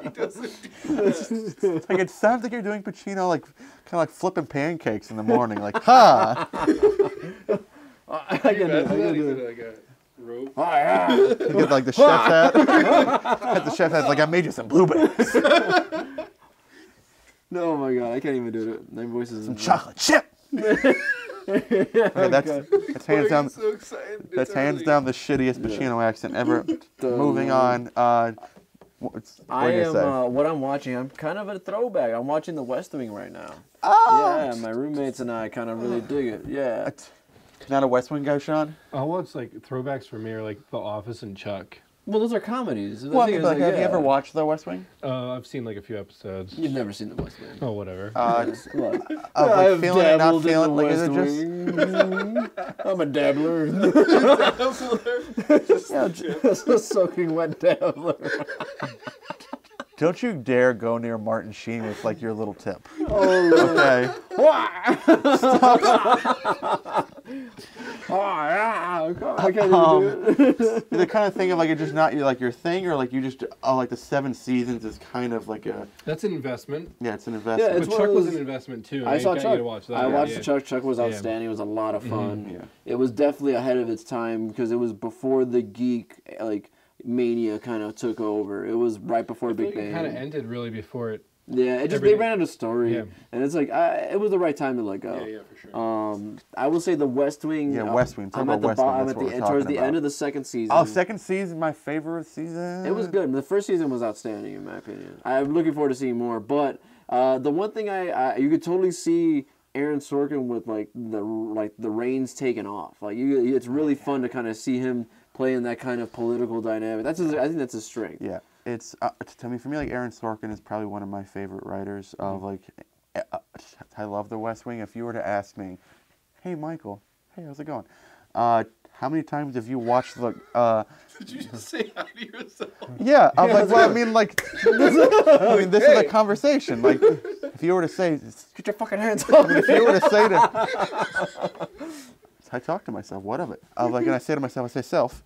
he doesn't. Like it sounds like you're doing Pacino, like kind of like flipping pancakes in the morning, like ha. I can do it. Like a rope. You get like the chef's hat. The chef's hat like I made you some blueberries, No, oh my god, I can't even do it. My voice is some chocolate chip. Okay, that's hands down. So excited. That's hands down the shittiest Pacino accent ever. Moving on. What I do you am. say? What I'm watching, I'm kind of a throwback. I'm watching The West Wing right now. Oh. Yeah, my roommates and I kind of really dig it. Yeah. Not a West Wing guy, Sean? I'll watch like throwbacks for me are like The Office and Chuck. Well, those are comedies. The Well, I thing mean, is, like, have you yeah. ever watched The West Wing? I've seen like a few episodes. You've never seen The West Wing. Oh, whatever. Look, Of like feeling it, not feeling. Like, is it West just? Wing. I'm a dabbler. Yeah, Just a soaking wet dabbler. don't you dare go near Martin Sheen with like your little tip. Oh, Okay. I can't even do it. The kind of thing of like it's just not your thing, or like you just like the 7 seasons is kind of like a That's an investment. it's an investment. Yeah, it's But one Chuck of was those- an investment too. and I saw got Chuck. You to watch that. I watched yeah. Chuck. Chuck was outstanding. It was a lot of fun. Yeah. It was definitely ahead of its time because it was before the geek mania kind of took over. It was right before Big Bang. It kind of ended really before it. Yeah, it just everything. they ran out of story, Yeah. and it's like it was the right time to let go. Yeah, for sure. I will say the West Wing. Yeah, West Wing. Talk I'm about at the West Wing, bottom. that's At what the we're end, towards talking the end about. of the second season. Oh, second season, my favorite season. It was good. The first season was outstanding in my opinion. I'm looking forward to seeing more. But the one thing you could totally see Aaron Sorkin with the reins taken off. It's really fun to kind of see him playing that kind of political dynamic. I think that's his strength. Yeah, it's to me for me like Aaron Sorkin is probably one of my favorite writers of like. I love The West Wing. If you were to ask me, hey Michael, hey how's it going? How many times have you watched the? Did you just say hi to yourself? Yeah, I'm like, well, I mean, like, this is a conversation. Like, if you were to say, Get your fucking hands off me. if you were to say to, I talk to myself. What of it? And I say to myself, I say, self,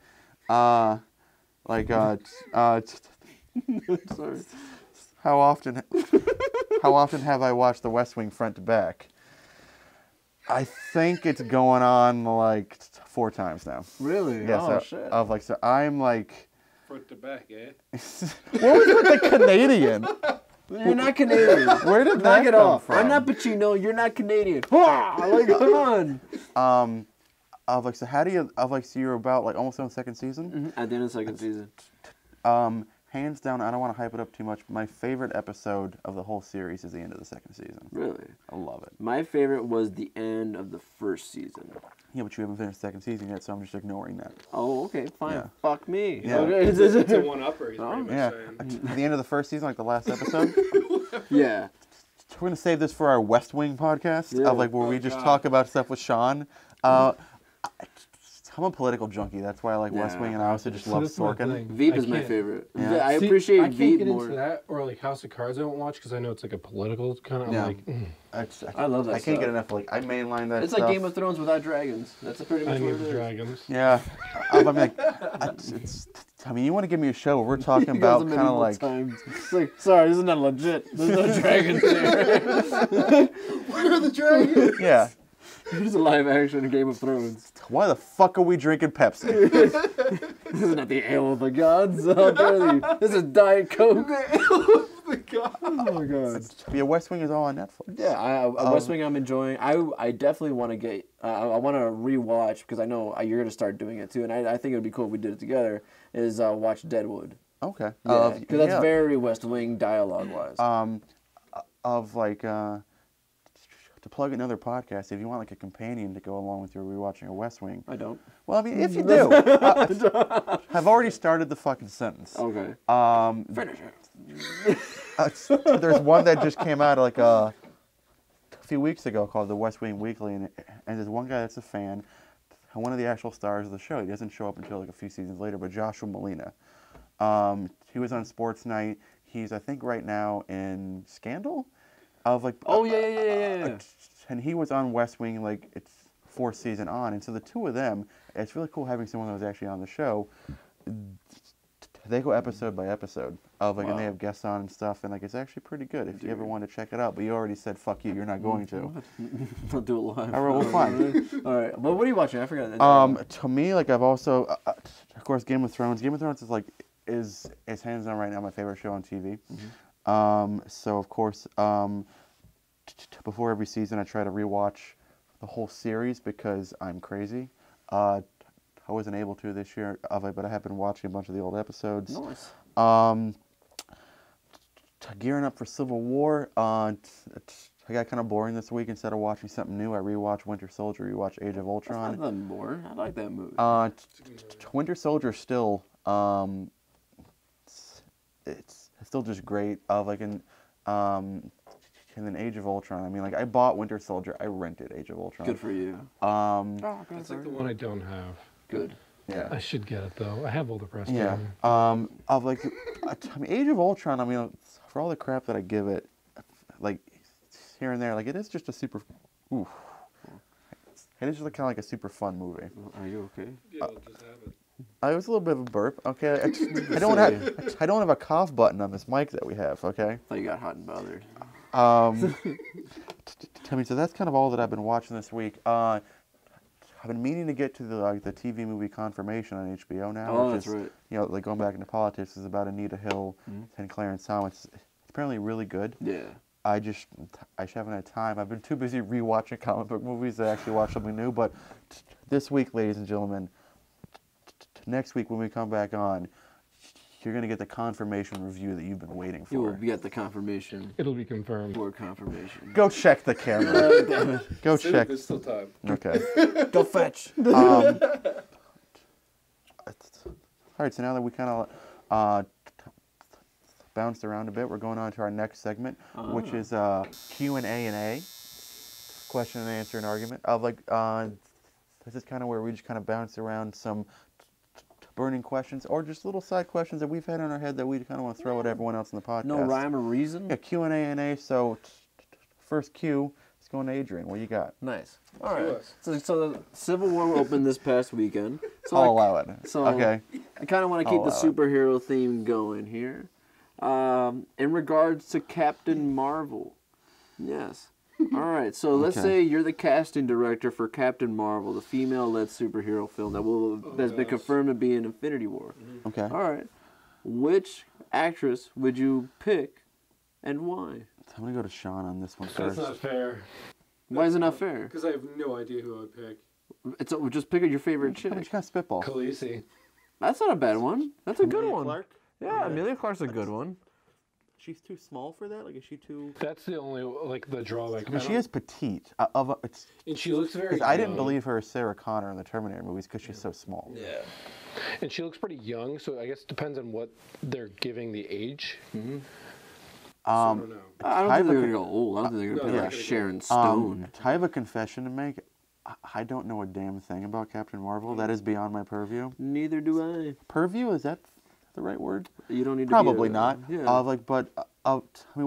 Sorry. how often have I watched The West Wing front to back? I think it's going on like 4 times now. Really? Yeah, Oh, so shit. I'm like, Front to back, eh? what was with the Canadian? You're not Canadian. Where did Knock that it come off. from? I'm not Pacino. You're not Canadian. Come on. So how do you? So you're about like almost on the second season. At the end of the second season. Hands down, I don't want to hype it up too much. My favorite episode of the whole series is the end of the second season. Really? I love it. My favorite was the end of the first season. Yeah, but you haven't finished the second season yet, so I'm just ignoring that. Oh, okay, fine. Yeah. Fuck me. Yeah. Okay. It's a one-upper, he's pretty much Yeah, saying. the end of the first season, like the last episode. Yeah. We're gonna save this for our West Wing podcast, Yeah. where we just God. talk about stuff with Sean. I'm a political junkie. That's why I like West Yeah. Wing, and I also just So love that's my Sorkin. thing. Veep I is my can't- favorite. Yeah. I See, appreciate I can't Veep get more. into that, or like House of Cards I won't watch because I know it's like a political kind of. Yeah. I'm like, I love that I can't stuff. get enough. Like I mainline that. It's stuff. like Game of Thrones without dragons. That's pretty I much what need it the is. dragons. Yeah, I'm like, I mean, you want to give me a show where we're talking He goes about to kind of medieval like, times. It's like, sorry, this is not legit. There's no dragons there. Where are the dragons? yeah. Here's a live action Game of Thrones. Why the fuck are we drinking Pepsi? This is not the ale of the gods. How dare you? This is Diet Coke. The God. Oh my god. Yeah, West Wing is all on Netflix. Yeah, West Wing I'm enjoying. I definitely want to get. I want to rewatch because I know you're gonna start doing it too, and I think it would be cool if we did it together. Is watch Deadwood. Okay. Yeah, because that's very West Wing dialogue wise. to plug another podcast, if you want like a companion to go along with your rewatching a West Wing. I don't. Well, I mean, if you do, I've already started the fucking sentence. Okay. Finish There's one that just came out like a few weeks ago called The West Wing Weekly, and there's one guy that's a fan, and one of the actual stars of the show. He doesn't show up until like a few seasons later, but Joshua Molina. He was on Sports Night. He's, I think, right now in Scandal. Of like. Oh yeah. And he was on West Wing, like it's 4th season on, and so the two of them, it's really cool having someone that was actually on the show. They go episode by episode of like, and they have guests on and stuff, and like it's actually pretty good if you ever want to check it out. But you already said fuck you, you're not going to. Don't do it live. All right, well, fine. All right, but what are you watching? I forgot. To me, like I've also, of course, Game of Thrones. Game of Thrones is hands down right now my favorite show on TV. So of course, before every season, I try to rewatch the whole series because I'm crazy. I wasn't able to this year of it, but I have been watching a bunch of the old episodes. Nice. Gearing up for Civil War. I got kind of boring this week. Instead of watching something new, I rewatched Winter Soldier, rewatched Age of Ultron. That's not that boring. I like that movie. Winter Soldier still, it's still just great. And then Age of Ultron. I mean, like I bought Winter Soldier. I rented Age of Ultron. Good for you. That's like the one I don't have. Good. Yeah. I should get it though. I have all the press. Yeah. Of like, I mean, Age of Ultron. I mean, for all the crap that I give it, like here and there, like it is just a super. Oof. It is just kind of like a super fun movie. Are you okay? Yeah, I'll just have it. I was a little bit of a burp. Okay. I don't have a cough button on this mic that we have. Okay. I thought you got hot and bothered. I mean, so that's kind of all that I've been watching this week. I've been meaning to get to the TV movie Confirmation on HBO now. Oh, which that's is, right. You know, like going back into politics is about Anita Hill and Clarence Thomas. It's apparently really good. Yeah. I just haven't had time. I've been too busy rewatching comic book movies to actually watch something new. But this week, ladies and gentlemen, next week when we come back on, you're going to get the confirmation review that you've been waiting for. You will get the confirmation. It'll be confirmed. For confirmation. Go check the camera. Damn it. Go check. There's still time. Okay. Go fetch. All right, so now that we kind of bounced around a bit, we're going on to our next segment, which is Q&A and A, question and answer and argument. This is kind of where we just kind of bounce around some burning questions or just little side questions that we've had in our head that we kind of want to throw at everyone else in the podcast. No rhyme or reason? Yeah, Q&A and A. So first Q is going to Adrian. What you got? Nice. All right. So the Civil War opened this past weekend. So I'll allow it. So okay. I kind of want to keep the superhero theme going here. In regards to Captain Marvel. Yes. All right, so let's say you're the casting director for Captain Marvel, the female-led superhero film that's been confirmed to be in Infinity War. Okay. All right. Which actress would you pick and why? I'm going to go to Sean on this one That's first. not fair. Why is it not fair? Because I have no idea who I would pick. Just pick your favorite chick. Just kind of spitball. Khaleesi. That's not a bad one. That's a good one. Clark? Yeah, Amelia Clark's a good one. She's too small for that? Like, is she too... That's the only, like, the drawback. I mean, she is petite. And she looks very I didn't young. believe her as Sarah Connor in the Terminator movies because she's so small. Yeah. And she looks pretty young, so I guess it depends on what they're giving the age. Mm-hmm. I don't know. I don't think they're going to go old. I don't think they're going to be like Sharon Stone. I have a confession to make. I don't know a damn thing about Captain Marvel. That is beyond my purview. Neither do I. Purview? Is that the right word? You don't need to Probably be not. Yeah. I mean,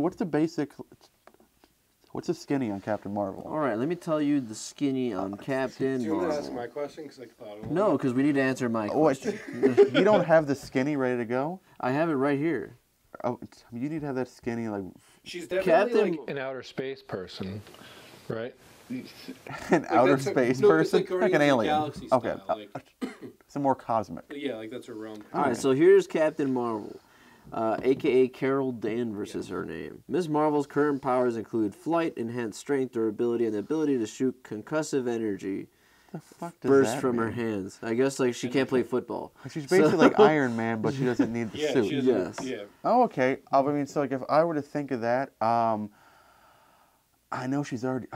what's the skinny on Captain Marvel? All right, let me tell you the skinny on Captain Do you want Marvel. to ask my question? Because I thought of one. No, because we need to answer my question. You don't have the skinny ready to go? I have it right here. Oh, you need to have that skinny, like... She's definitely Captain- like an outer space person, right? An outer space person? Like an alien. Okay. Like, Some more cosmic. yeah, like that's her realm. All right, so here's Captain Marvel, a.k.a. Carol Danvers is her name. Ms. Marvel's current powers include flight, enhanced strength, durability, and the ability to shoot concussive energy The fuck does burst that from her mean? hands. I guess like she can't play football. She's basically like Iron Man, but she doesn't need the Yeah, suit. she doesn't. Yes. Yeah. Oh, okay. I mean, so like if I were to think of that, I know she's already.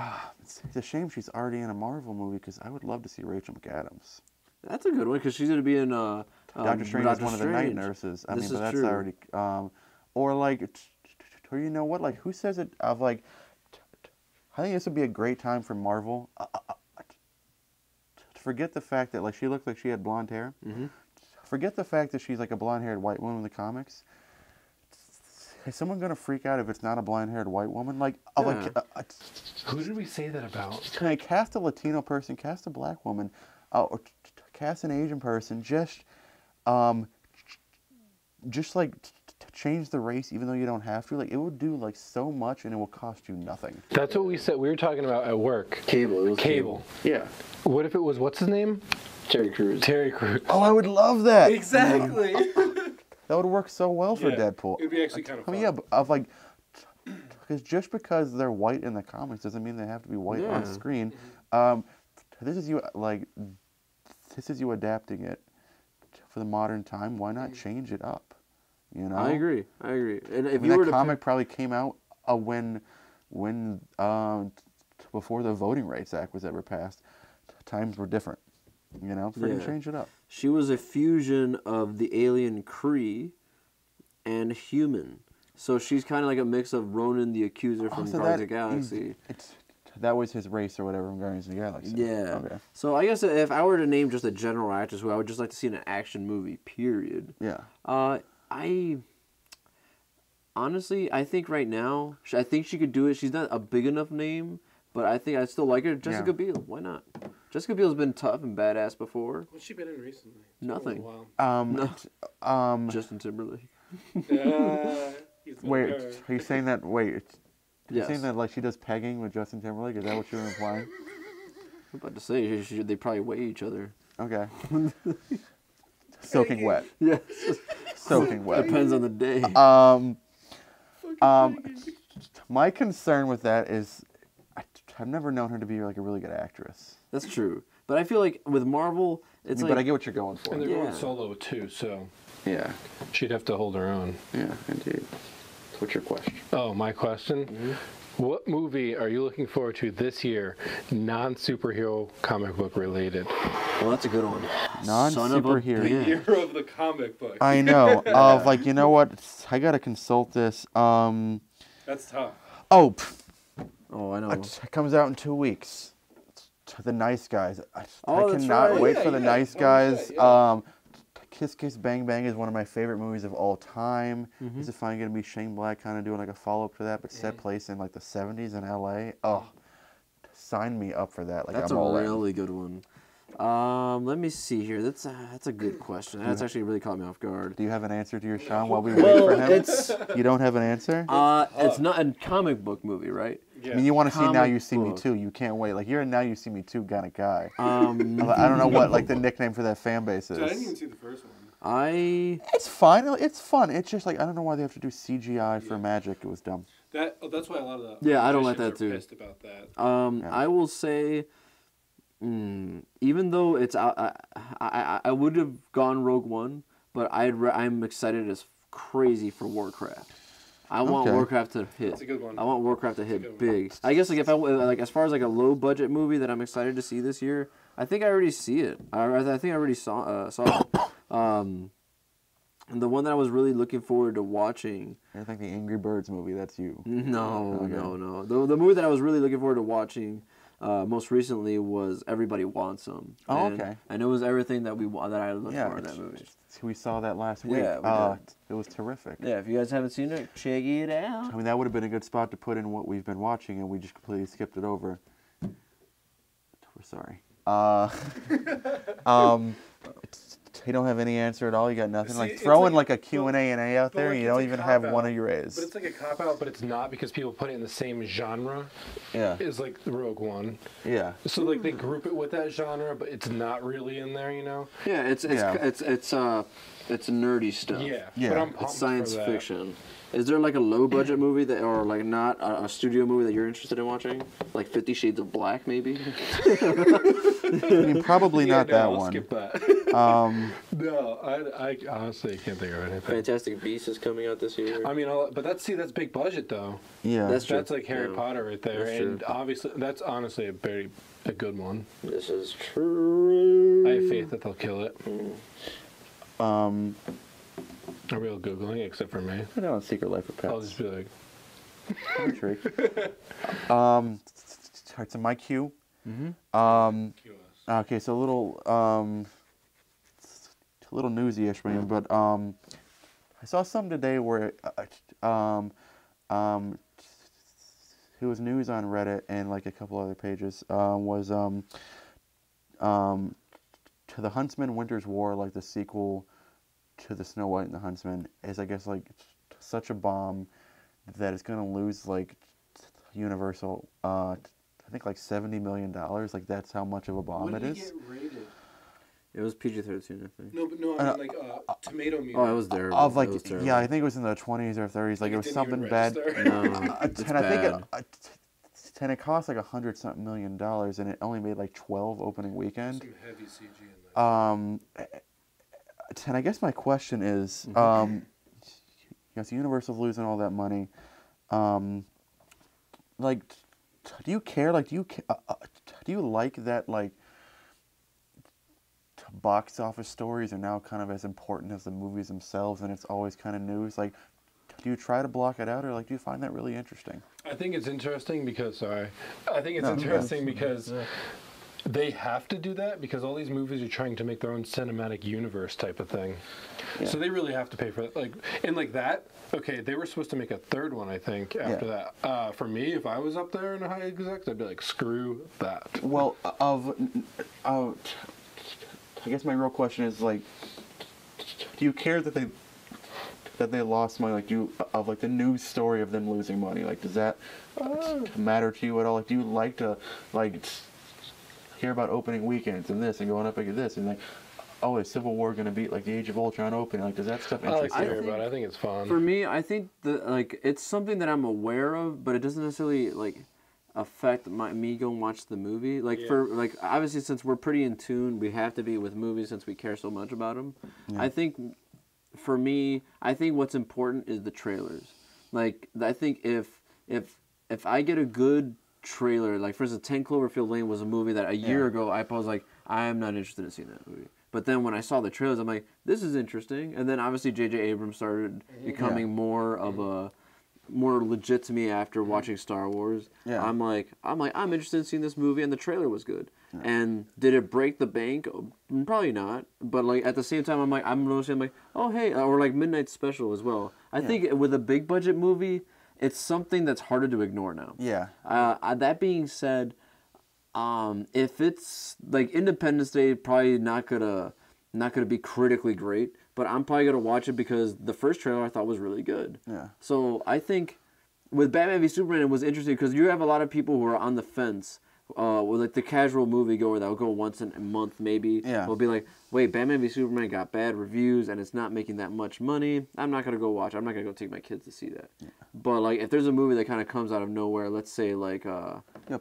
It's a shame she's already in a Marvel movie because I would love to see Rachel McAdams. That's a good one because she's gonna be in Doctor Strange is one of the night nurses. I mean, but that's already. Or like, or you know what? Like, who says it? Of like, I think this would be a great time for Marvel. Forget the fact that like she looked like she had blonde hair. Mm-hmm. Forget the fact that she's like a blonde-haired white woman in the comics. Is someone gonna freak out if it's not a blonde-haired white woman? Like, Who did we say that about? Can I cast a Latino person, cast a black woman, or cast an Asian person? Just like change the race, even though you don't have to. Like, it would do like so much, and it will cost you nothing. That's what we said. We were talking about at work. Cable. It was Cable. Yeah. What if it was, what's his name? Terry Crews. Terry Crews. Oh, I would love that. Exactly. That would work so well for Deadpool. It'd be actually kind of fun. I mean, yeah, of like, because just because they're white in the comics doesn't mean they have to be white on screen. This is you adapting it for the modern time. Why not change it up? You know. I agree. And if you were that comic probably came out when before the Voting Rights Act was ever passed. Times were different. You know, freaking change it up. She was a fusion of the alien Kree and human. So she's kind of like a mix of Ronan the Accuser from Guardians of the Galaxy. That was his race or whatever from Guardians of the Galaxy. Yeah. Okay. So I guess if I were to name just a general actress who I would just like to see in an action movie, period. Yeah. Honestly, I think right now, I think she could do it. She's not a big enough name, but I think I still like her. Jessica Biel, why not? Jessica Biel's been tough and badass before. What's she been in recently? Nothing. Justin Timberlake. Wait, are you saying that? Wait, are you Yes. saying that like she does pegging with Justin Timberlake? Is that what you're implying? I'm about to say they probably weigh each other. Okay. Soaking wet. Yes. Soaking wet. Depends on the day. My concern with that is I've never known her to be like a really good actress. That's true. But I feel like with Marvel, it's like... But I get what you're going for. And they're going solo too, so Yeah. she'd have to hold her own. Yeah, indeed. What's your question? Oh, my question? Mm-hmm. What movie are you looking forward to this year, non-superhero comic book related? Well, that's a good one. Non-superhero. The hero of the comic book. I know. Of like, you know what? I gotta consult this. That's tough. Oh, I know. it comes out in 2 weeks. The Nice Guys. I that's cannot right. wait for The Nice Guys. Yeah. Kiss Kiss Bang Bang is one of my favorite movies of all time. Mm-hmm. Is it finally going to be Shane Black kind of doing like a follow-up to that, but set place in like the 70s in LA? Oh, sign me up for that. Like, That's I'm a all in. really good one. Let me see here. That's a good question. That's actually really caught me off guard. Do you have an answer to your Sean while we wait for him? You don't have an answer? It's not a comic book movie, right? Yeah. I mean, you want to see Now Comic You See Me book. Too. You can't wait. Like, you're a Now You See Me Too kind of guy. I don't know what like the nickname for that fan base is. Dude, I didn't even see the first one. It's fine. It's fun. It's just like I don't know why they have to do CGI for magic. It was dumb. That's why a lot of the Yeah, I don't like magicians that are too. pissed about that. I will say, even though it's I would have gone Rogue One, but I'm excited as crazy for Warcraft. I want Warcraft to hit. That's a good one. I want Warcraft to hit big. I guess like if I like as far as like a low budget movie that I'm excited to see this year, I think I already see it. I think I already saw it. And the one that I was really looking forward to watching. I think the Angry Birds movie. That's you. No. The movie that I was really looking forward to watching most recently was Everybody Wants Some. Oh, and, okay. And it was everything that I looked for in that movie. We saw that last week. Yeah, we did. It was terrific. Yeah, if you guys haven't seen it, check it out. I mean, that would have been a good spot to put in what we've been watching, and we just completely skipped it over. We're sorry. You don't have any answer at all. You got nothing. See, Like it's throwing like- like a Q&A out there, and you don't even have one of your A's. But it's like a cop-out. But it's not because people put it in the same genre Yeah. as like the Rogue One. Yeah. So like they group it with that genre, but it's not really in there, you know? Yeah, it's nerdy stuff. Yeah. Yeah. But I'm It's pumped science for that. fiction. Is there like a low budget movie that, or like not a studio movie that you're interested in watching? Like 50 Shades of Black, maybe? mean, probably Yeah, not no, that I'll one. skip that. No, I honestly can't think of anything. Fantastic Beasts is coming out this year. I mean, but that's big budget though. Yeah. That's true. That's like Harry Yeah. Potter right there, That's and true. obviously that's honestly a good one. This is true. I have faith that they'll kill it. Are we all googling except for me? I know Secret Life of Pets. I'll just be like, Country. Alright, so my cue. Okay, so a little newsy-ish, but I saw something today where it was news on Reddit and like a couple other pages was To the Huntsman Winter's War, like the sequel to the Snow White and the Huntsman, is I guess like such a bomb that it's gonna lose like Universal I think like $70 million. Like that's how much of a bomb it is. rated? It was PG-13, I think. No, but no, I mean like tomato meter. Oh, it was terrible. Of like It was terrible. yeah, I think it was in the 20s or 30s. Like it was didn't something even bad. register. No, it's And I think bad. and it cost like $100-something million, and it only made like 12 opening weekend. Some heavy CG in that. And I guess my question is, yes, Universal's losing all that money. Like, do you care? Like, do you like that? Like, box office stories are now kind of as important as the movies themselves, and it's always kind of news. Like, do you try to block it out, or like, do you find that really interesting? I think it's interesting because No, interesting because they have to do that because all these movies are trying to make their own cinematic universe type of thing. Yeah. So they really have to pay for it. Like and like that. Okay, they were supposed to make a third one, I think, after that. For me, if I was up there in a high exec, I'd be like, screw that. Well, I guess my real question is like, do you care that they lost money? Like, like the news story of them losing money? Like, does that matter to you at all? Like, do you like to like hear about opening weekends and this and going up against this and like, oh, is Civil War going to beat like the Age of Ultron opening? Like, does that stuff I like interest to you? hear about it. I think it's fun. For me, I think it's something that I'm aware of, but it doesn't necessarily like affect me go and watch the movie. Like for like obviously since we're pretty in tune, we have to be with movies since we care so much about them. Yeah. I think for me, I think what's important is the trailers. Like I think if I get a good trailer, like for instance, 10 Cloverfield Lane was a movie that a year ago I was like, I am not interested in seeing that movie. But then when I saw the trailers, I'm like, this is interesting. And then obviously J.J. Abrams started becoming more of a more legit to me after watching Star Wars. Yeah. I'm interested in seeing this movie, and the trailer was good. Yeah. And did it break the bank? Probably not. But like at the same time, I'm noticing like, oh hey, or like Midnight Special as well. I think with a big budget movie, it's something that's harder to ignore now. Yeah. That being said, if it's like Independence Day, probably not gonna be critically great, but I'm probably gonna watch it because the first trailer I thought was really good. Yeah. So I think with Batman v Superman, it was interesting because you have a lot of people who are on the fence. With like the casual moviegoer that will go once in a month maybe. Yeah. Will be like, wait, Batman v Superman got bad reviews and it's not making that much money. I'm not gonna go watch. I'm not gonna go take my kids to see that. Yeah. But like, if there's a movie that kind of comes out of nowhere, let's say like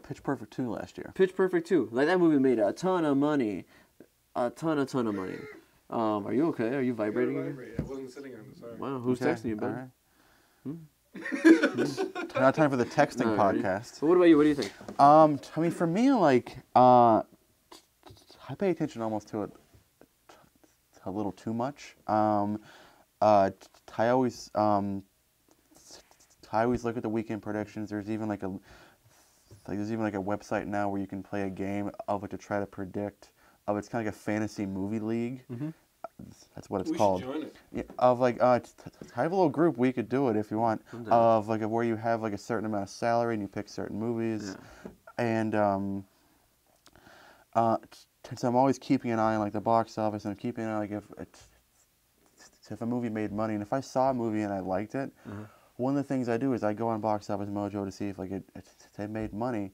Pitch Perfect 2 last year. Pitch Perfect 2. Like that movie made a ton of money. A ton of money. Are you okay? Are you vibrating? I wasn't sitting on it, sorry. Wow, who's texting you, Ben? All right. Not time for the texting podcast. But what about you? What do you think? I mean, for me, like, I pay attention almost to it a little too much. I always look at the weekend predictions. There's even like a website now where you can play a game of it to try to predict. It's kind of like a fantasy movie league. Mm-hmm. That's what it's called. We should join it. Yeah, of like, I have a little group. We could do it if you want. Of like where you have like a certain amount of salary and you pick certain movies, and so I'm always keeping an eye on like the box office and I'm keeping an eye like if a movie made money, and if I saw a movie and I liked it, one of the things I do is I go on Box Office Mojo to see if like it made money,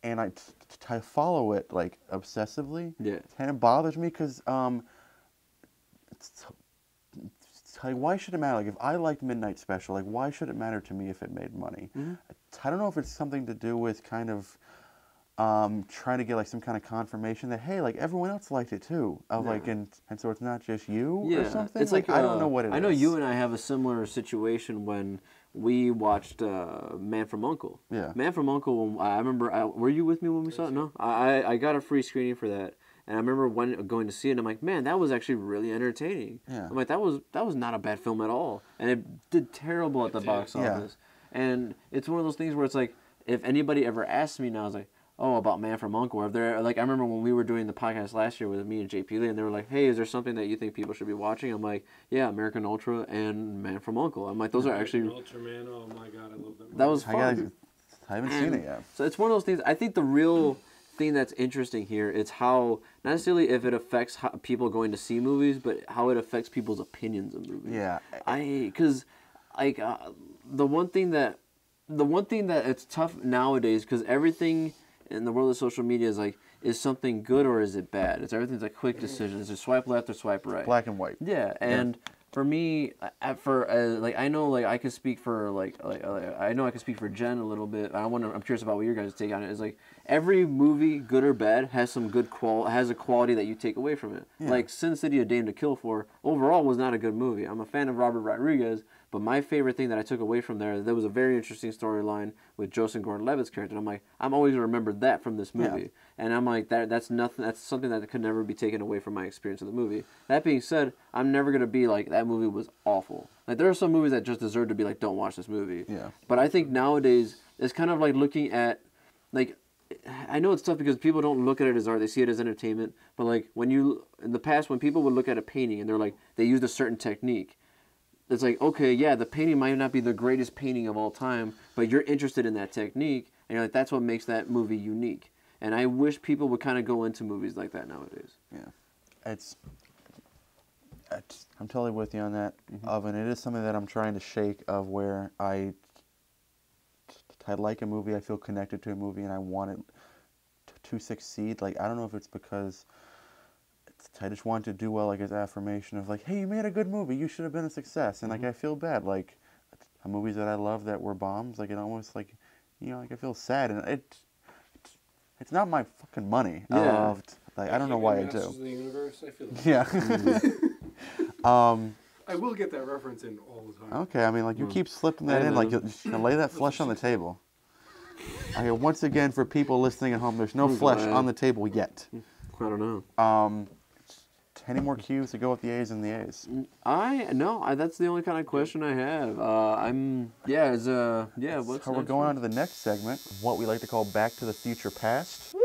and I follow it like obsessively. Yeah, and it bothers me because like, why should it matter? Like, if I liked Midnight Special, like, why should it matter to me if it made money? Mm-hmm. I don't know if it's something to do with kind of trying to get like some kind of confirmation that hey, like everyone else liked it too. Of like and so it's not just you or something. It's like I don't know what it is. I know you and I have a similar situation when we watched Man from U.N.C.L.E. Yeah. Man from U.N.C.L.E. I remember. Were you with me when we saw it? No. I got a free screening for that. And I remember going to see it, and I'm like, man, that was actually really entertaining. Yeah. I'm like, that was not a bad film at all. And it did terrible at the box office. And it's one of those things where it's like, if anybody ever asked me now, I was like, oh, about Man from U.N.C.L.E., if they're like, I remember when we were doing the podcast last year with me and JP Lee, and they were like, hey, is there something that you think people should be watching? I'm like, yeah, American Ultra and Man from U.N.C.L.E. I'm like, those are actually... Ultraman, oh my god, I love that movie. That was fun. I haven't seen it yet. So it's one of those things, I think the real thing that's interesting here is how, not necessarily if it affects how people going to see movies, but how it affects people's opinions of movies. Yeah. Because, like, the one thing that it's tough nowadays, because everything in the world of social media is like, is something good or is it bad? Everything's like quick decisions. It's swipe left or swipe right. Black and white. Yeah, and for me, like I know, like I could speak for I know I could speak for Jen a little bit. I'm curious about what your guys' take on it. Is like every movie, good or bad, has some good has a quality that you take away from it. Yeah. Like Sin City: A Dame to Kill For overall was not a good movie. I'm a fan of Robert Rodriguez, but my favorite thing that I took away from there was a very interesting storyline with Joseph Gordon-Levitt's character. And I'm like, I'm always gonna remember that from this movie. Yeah. And I'm like, that's nothing. That's something that could never be taken away from my experience of the movie. That being said, I'm never gonna be like, that movie was awful. Like there are some movies that just deserve to be like, don't watch this movie. Yeah. But I think nowadays it's kind of like looking at, like, I know it's tough because people don't look at it as art; they see it as entertainment. But like in the past, when people would look at a painting and they're like, they used a certain technique. It's like, okay, yeah, the painting might not be the greatest painting of all time, but you're interested in that technique, and you're like, that's what makes that movie unique. And I wish people would kind of go into movies like that nowadays. Yeah, I'm totally with you on that. And it is something that I'm trying to shake of where I like a movie, I feel connected to a movie, and I want it to succeed. Like I don't know if it's because I just want to do well, like as affirmation of like, hey, you made a good movie, you should have been a success, and like I feel bad, like movies that I love that were bombs, like it almost like, like I feel sad, and it's not my fucking money. Yeah. I don't know why I do. Masters of the Universe, I feel like. Yeah. I will get that reference in all the time. Okay, I mean, like you keep slipping that in, like you're gonna lay that flesh on the table. Okay, once again, for people listening at home, there's no flesh on the table yet. I don't know. Any more cues to go with the A's and the A's? That's the only kind of question I have. What's So we're going on to the next segment, what we like to call Back to the Future Past.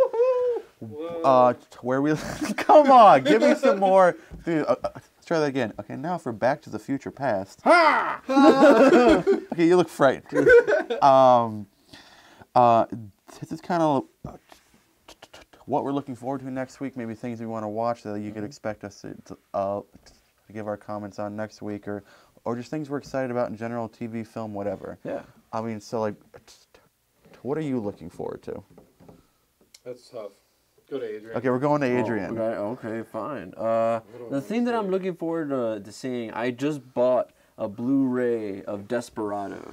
Where we come on, give me some more. Dude, let's try that again. Okay, now for Back to the Future Past. Okay, you look frightened. This is kind of what we're looking forward to next week. Maybe things we want to watch that you could expect us to give our comments on next week, or just things we're excited about in general, TV, film, whatever. Yeah. I mean, so like, what are you looking forward to? That's tough. Go to Adrian. Okay, we're going to Adrian. Okay, fine. The thing that I'm looking forward to seeing, I just bought a Blu-ray of Desperado,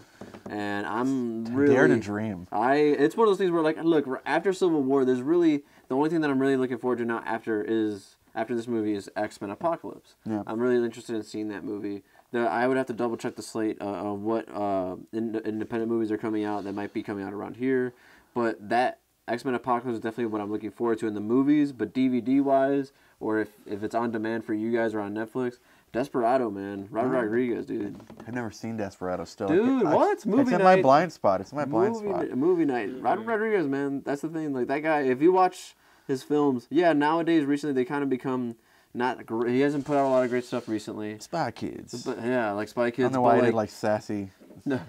and I'm really dare to dream. It's one of those things where, like, look, after Civil War, there's really the only thing that I'm really looking forward to now after this movie is X-Men Apocalypse. Yeah. I'm really interested in seeing that movie. I would have to double check the slate of what independent movies are coming out that might be coming out around here, but that X-Men Apocalypse is definitely what I'm looking forward to in the movies, but DVD-wise, or if it's on demand for you guys or on Netflix, Desperado, man. Robert Rodriguez, dude. I've never seen Desperado still. Dude, what? Movie night. It's in my blind spot. It's in my blind spot. Movie night. Robert Rodriguez, man. That's the thing. Like, that guy, if you watch his films, nowadays, recently, they kind of become not great. He hasn't put out a lot of great stuff recently. Spy Kids. But, like Spy Kids. I don't know why I did, like, sassy. No,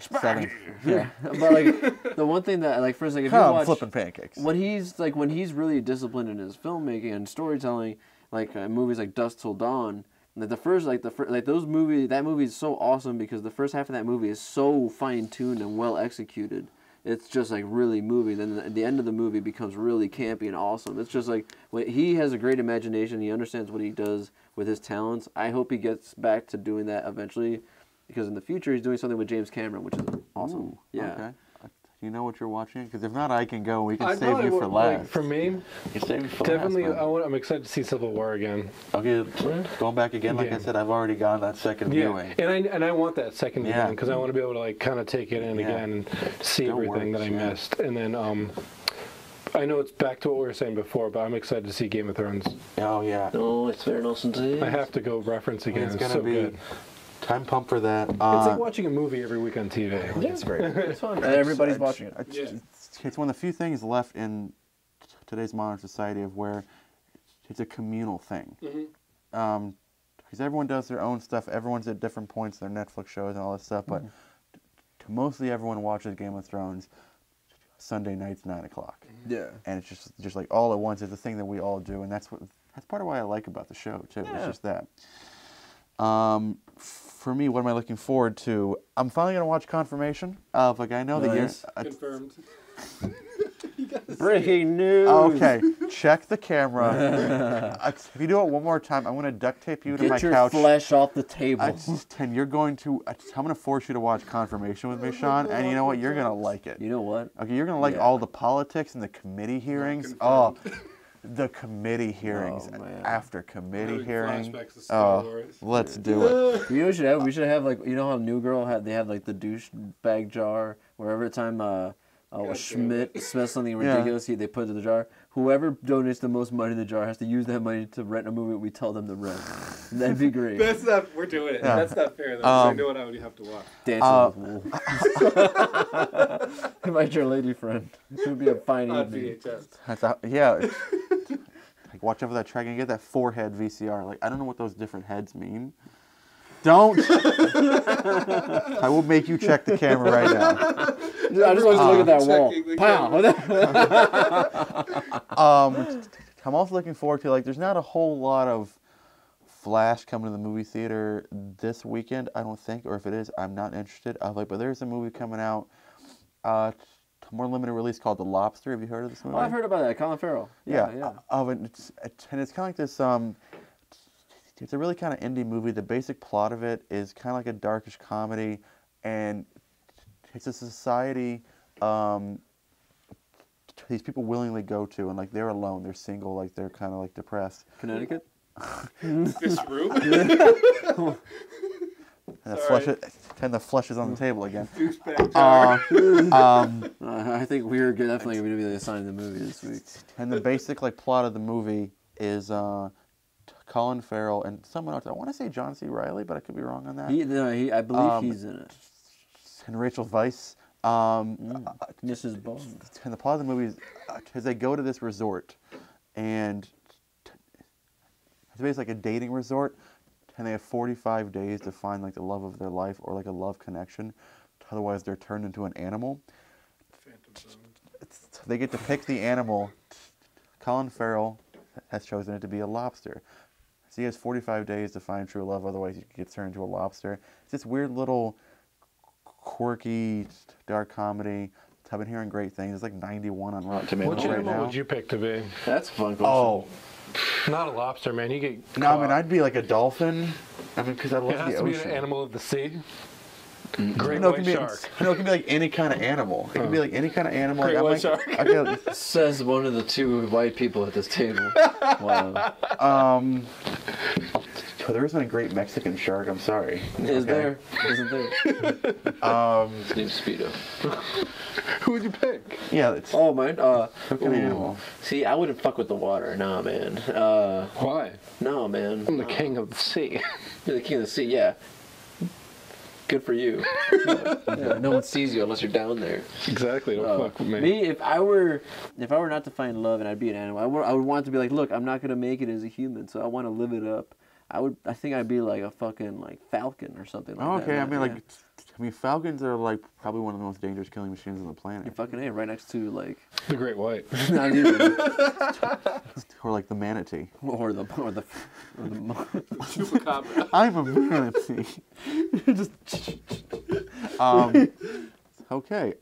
yeah. But like the one thing that, like, for instance, like, if you watch flipping pancakes, when he's really disciplined in his filmmaking and storytelling, like movies like Dusk Till Dawn, like that movie is so awesome because the first half of that movie is so fine tuned and well executed. It's just like really moving. Then the end of the movie becomes really campy and awesome. It's just like he has a great imagination. He understands what he does with his talents. I hope he gets back to doing that eventually. Because in the future, he's doing something with James Cameron, which is awesome. Ooh, yeah. Okay. you know what you're watching? Because if not, I can go. We can I save probably you for would, last. like, for me, You save me for definitely, last. Man. I'm excited to see Civil War again. Okay, going back again. Like I said, I've already gone that second viewing. And I want that second Yeah. viewing because I want to be able to like kind of take it in again and see everything that I missed. And then I know it's back to what we were saying before, but I'm excited to see Game of Thrones. Oh yeah. No, it's very nice indeed. I have to go reference again. It's It's gonna so be good. time pump for that. It's like watching a movie every week on TV. Yeah, it's great. It's fun. And everybody's watching it. It's one of the few things left in today's modern society of where it's a communal thing. Because everyone does their own stuff. Everyone's at different points in their Netflix shows and all this stuff. But mostly everyone watches Game of Thrones Sunday nights, 9 o'clock. Yeah. And it's just like all at once. It's a thing that we all do, and that's part of why I like about the show too. Yeah. It's just that. For me, what am I looking forward to? I'm finally gonna watch Confirmation of like I know that you're Confirmed. Breaking news. okay. Check the camera. If you do it one more time, I'm gonna duct tape you to my Get your couch. flesh off the table. And you're going to. I'm gonna force you to watch Confirmation with me, Sean. And you know what? You're gonna like it. You know what? Okay, you're gonna like all the politics and the committee hearings. Oh, the committee hearings after committee hearings. Flashbacks to Star Oh, Wars. let's do it. You know what we should have? We should have like, you know how New Girl they have like the douche bag jar where every time Schmidt smells something ridiculous, they put it in the jar. Whoever donates the most money in the jar has to use that money to rent a movie we tell them to rent. That'd be great. That's not. We're doing it. Yeah. That's not fair though. 'Cause I know what I would have to watch. Dancing with Wolves. Invite your lady friend. It would be a fine On evening. VHS. Yeah. Like watch over that track and get that 4-head VCR. Like I don't know what those different heads mean. Don't. I will make you check the camera right now. I just want to look at that wall. Checking the Pow. I'm also looking forward to like. There's not a whole lot of Flash coming to the movie theater this weekend. I don't think, or if it is, I'm not interested. But there's a movie coming out. More limited release called The Lobster. Have you heard of this movie? Oh, I've heard about that. Colin Farrell. Yeah. And it's kind of like this. It's a really kind of indie movie. The basic plot of it is kind of like a darkish comedy, and it's a society these people willingly go to, and like they're alone, they're single, like they're kind of like depressed. Connecticut? This room. And the flesh is on the table again. Douchebag jar. I think we're definitely going to be assigned the movie this week. And the basic like plot of the movie is Colin Farrell and someone else. I want to say John C. Reilly, but I could be wrong on that. I believe he's in it. And Rachel Weisz. Mrs. Bond. And the plot of the movie is they go to this resort, and it's basically like a dating resort, and they have 45 days to find like the love of their life or like a love connection. Otherwise, they're turned into an animal. They get to pick the animal. Colin Farrell has chosen it to be a lobster. So he has 45 days to find true love. Otherwise, he gets turned into a lobster. It's this weird little quirky, dark comedy. I've been hearing great things. It's like 91 on Rotten Tomatoes Which right animal now. would you pick to be? That's a fun question. Oh, Not a lobster, man. You get. no, I mean, I'd be like a dolphin. I mean, because I love It has the to be ocean. an animal of the sea. Great No, it white can be, shark. no, it can be like any kind of animal. It can be like any kind of animal. Great I'm white like, shark. Okay, Says one of the two white people at this table. Wow. there isn't a great Mexican shark. I'm sorry. Is Okay. there? Isn't there? His name's Speedo. Who would you pick? Yeah, it's Oh, mine. an animal. See, I wouldn't fuck with the water. Nah, man. Why? No, man. I'm the king of the sea. You're the king of the sea, yeah. Good for you. Yeah, no one sees you unless you're down there. Exactly. Don't fuck with me. Me, if I were not to find love and I'd be an animal, I would want it to be like, look, I'm not gonna make it as a human, so I want to live it up. I think I'd be like a fucking like falcon or something like that. Okay, I man. mean, falcons are like probably one of the most dangerous killing machines on the planet. You're fucking A, right next to like, The great white. not even, Or like the manatee. or the Chupacabra. I'm a manatee. Okay.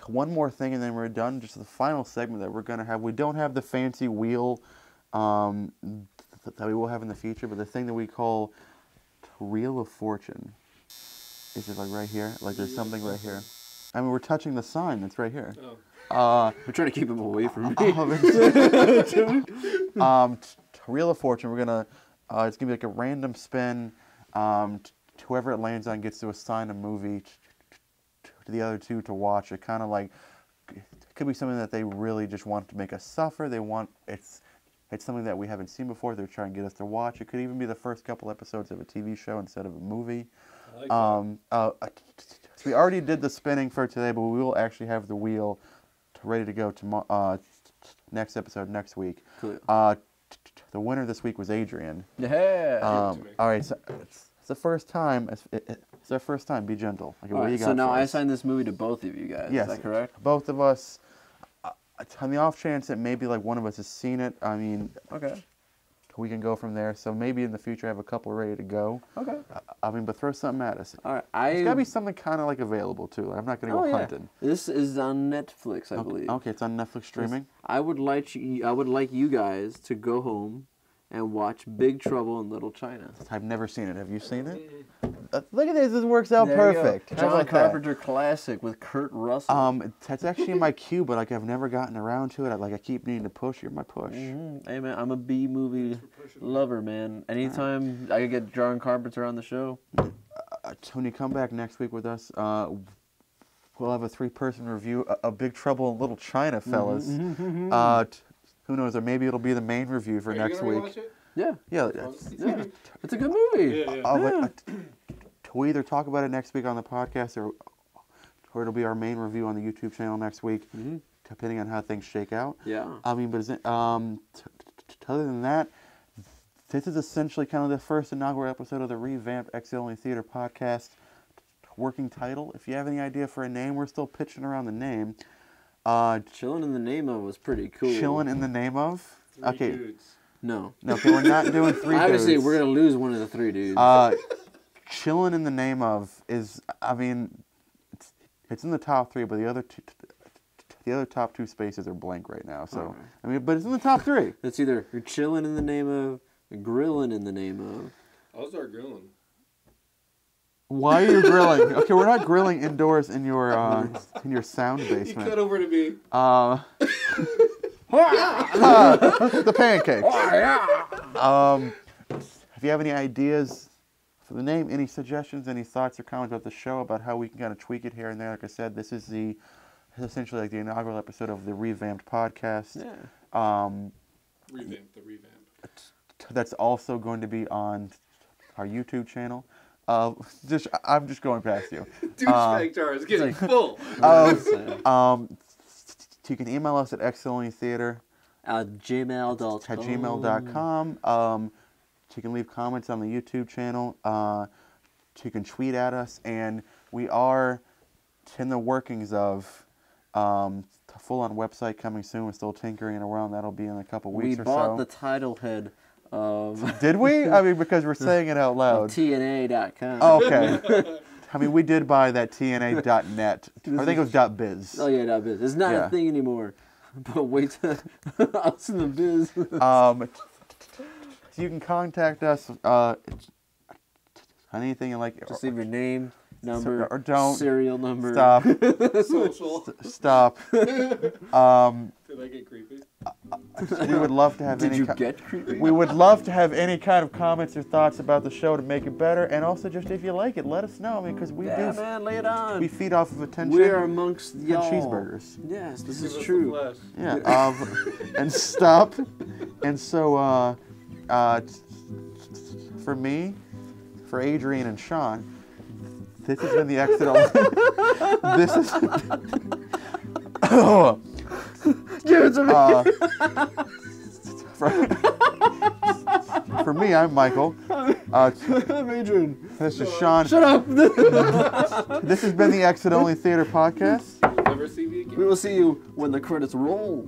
One more thing, and then we're done. Just the final segment that we're gonna have. We don't have the fancy wheel that we will have in the future, but the thing that we call Reel of Fortune. Is it like right here? Like there's something right here. I mean, we're touching the sign that's right here. We're trying to keep him away from me. Wheel of Fortune. We're gonna. It's gonna be like a random spin. Whoever it lands on gets to assign a movie to the other two to watch. It kind of like it could be something that they really just want to make us suffer. They want it's something that we haven't seen before. They're trying to get us to watch. It could even be the first couple episodes of a TV show instead of a movie. I like so we already did the spinning for today, but we will actually have the wheel ready to go tomorrow. Next episode next week. Cool. The winner this week was Adrian. Yeah. All right, so it's the first time. It's our first time. Be gentle. Okay, what do you got so now for I us? assigned this movie to both of you guys. Yes, Is that correct? Both of us. On the off chance that maybe like one of us has seen it, I mean, Okay. we can go from there. So maybe in the future I have a couple ready to go. Okay. I mean, but throw something at us. All right. It's gotta be something kind of like available too. I'm not gonna go hunting. This is on Netflix, I Okay, believe. okay, it's on Netflix streaming. I would like you guys to go home and watch Big Trouble in Little China. I've never seen it. Have you seen it? Look at this. This works out There you go. perfect. How John about that? Carpenter classic with Kurt Russell. That's actually in my queue, but like I've never gotten around to it. I keep needing to push. You're my push. Hey man, I'm a B movie lover, man. Anytime I could get John Carpenter on the show. Tony, come back next week with us. We'll have a 3-person review of Big Trouble in Little China, fellas. Who knows? Or maybe it'll be the main review for next week. Yeah. Yeah, Yeah. It's a good movie. We'll either talk about it next week on the podcast, or it'll be our main review on the YouTube channel next week, depending on how things shake out. Yeah. I mean, but other than that, this is essentially kind of the first inaugural episode of the revamped Exit Only Theater podcast. Working title. If you have any idea for a name, we're still pitching around the name. Chillin' in the Name of was pretty cool. Chillin' in the Name of? Okay. Dudes. No. No, okay, we're not doing 3 Obviously, dudes. we're going to lose one of the 3 dudes. Chillin' in the Name of is, I mean, it's in the top 3, but the other top 2 spaces are blank right now. So, Okay. I mean, but it's in the top 3. It's either you're chilling in the name of, or grilling in the name of. I'll start grilling. Why are you grilling? Okay, we're not grilling indoors in your sound You basement. cut over to me. The pancakes. If you have any ideas for the name, any suggestions, any thoughts or comments about the show, about how we can kind of tweak it here and there, like I said, this is essentially like the inaugural episode of the revamped podcast. Yeah. Revamp. That's also going to be on our YouTube channel. I'm just going past you. Douchebag jar is getting full. You can email us at exonlytheater At gmail.com. at gmail.com. You can leave comments on the YouTube channel. You can tweet at us, and we are in the workings of a full-on website coming soon. We're still tinkering around. That'll be in a couple weeks or so. We bought the title head of Did we? I mean, because we're saying it out loud. TNA.com. Okay. I mean, we did buy that TNA.net. I think it was .biz. Oh yeah, .biz. It's not Yeah. a thing anymore. But wait till us in the biz. You can contact us anything you like. Just leave your name, number, or don't. serial number. Stop. Social. Stop. Did I get creepy? We would love to have Did any. you get creepy? We would love to have any kind of comments or thoughts about the show to make it better, and also just if you like it, let us know. I mean, because we Yeah, do. man, lay it on. We feed off of attention. We are amongst and y'all. cheeseburgers. Yes, this Give is us true. the flesh. Yeah. And stop. And so, for me, for Adrian and Sean, this has been the Exit Only. This is. Give it to me. For me, I'm Michael. I'm Adrian. This is Sean. Shut up. This has been the Exit Only Theater podcast. Never see me again. We will see you when the credits roll.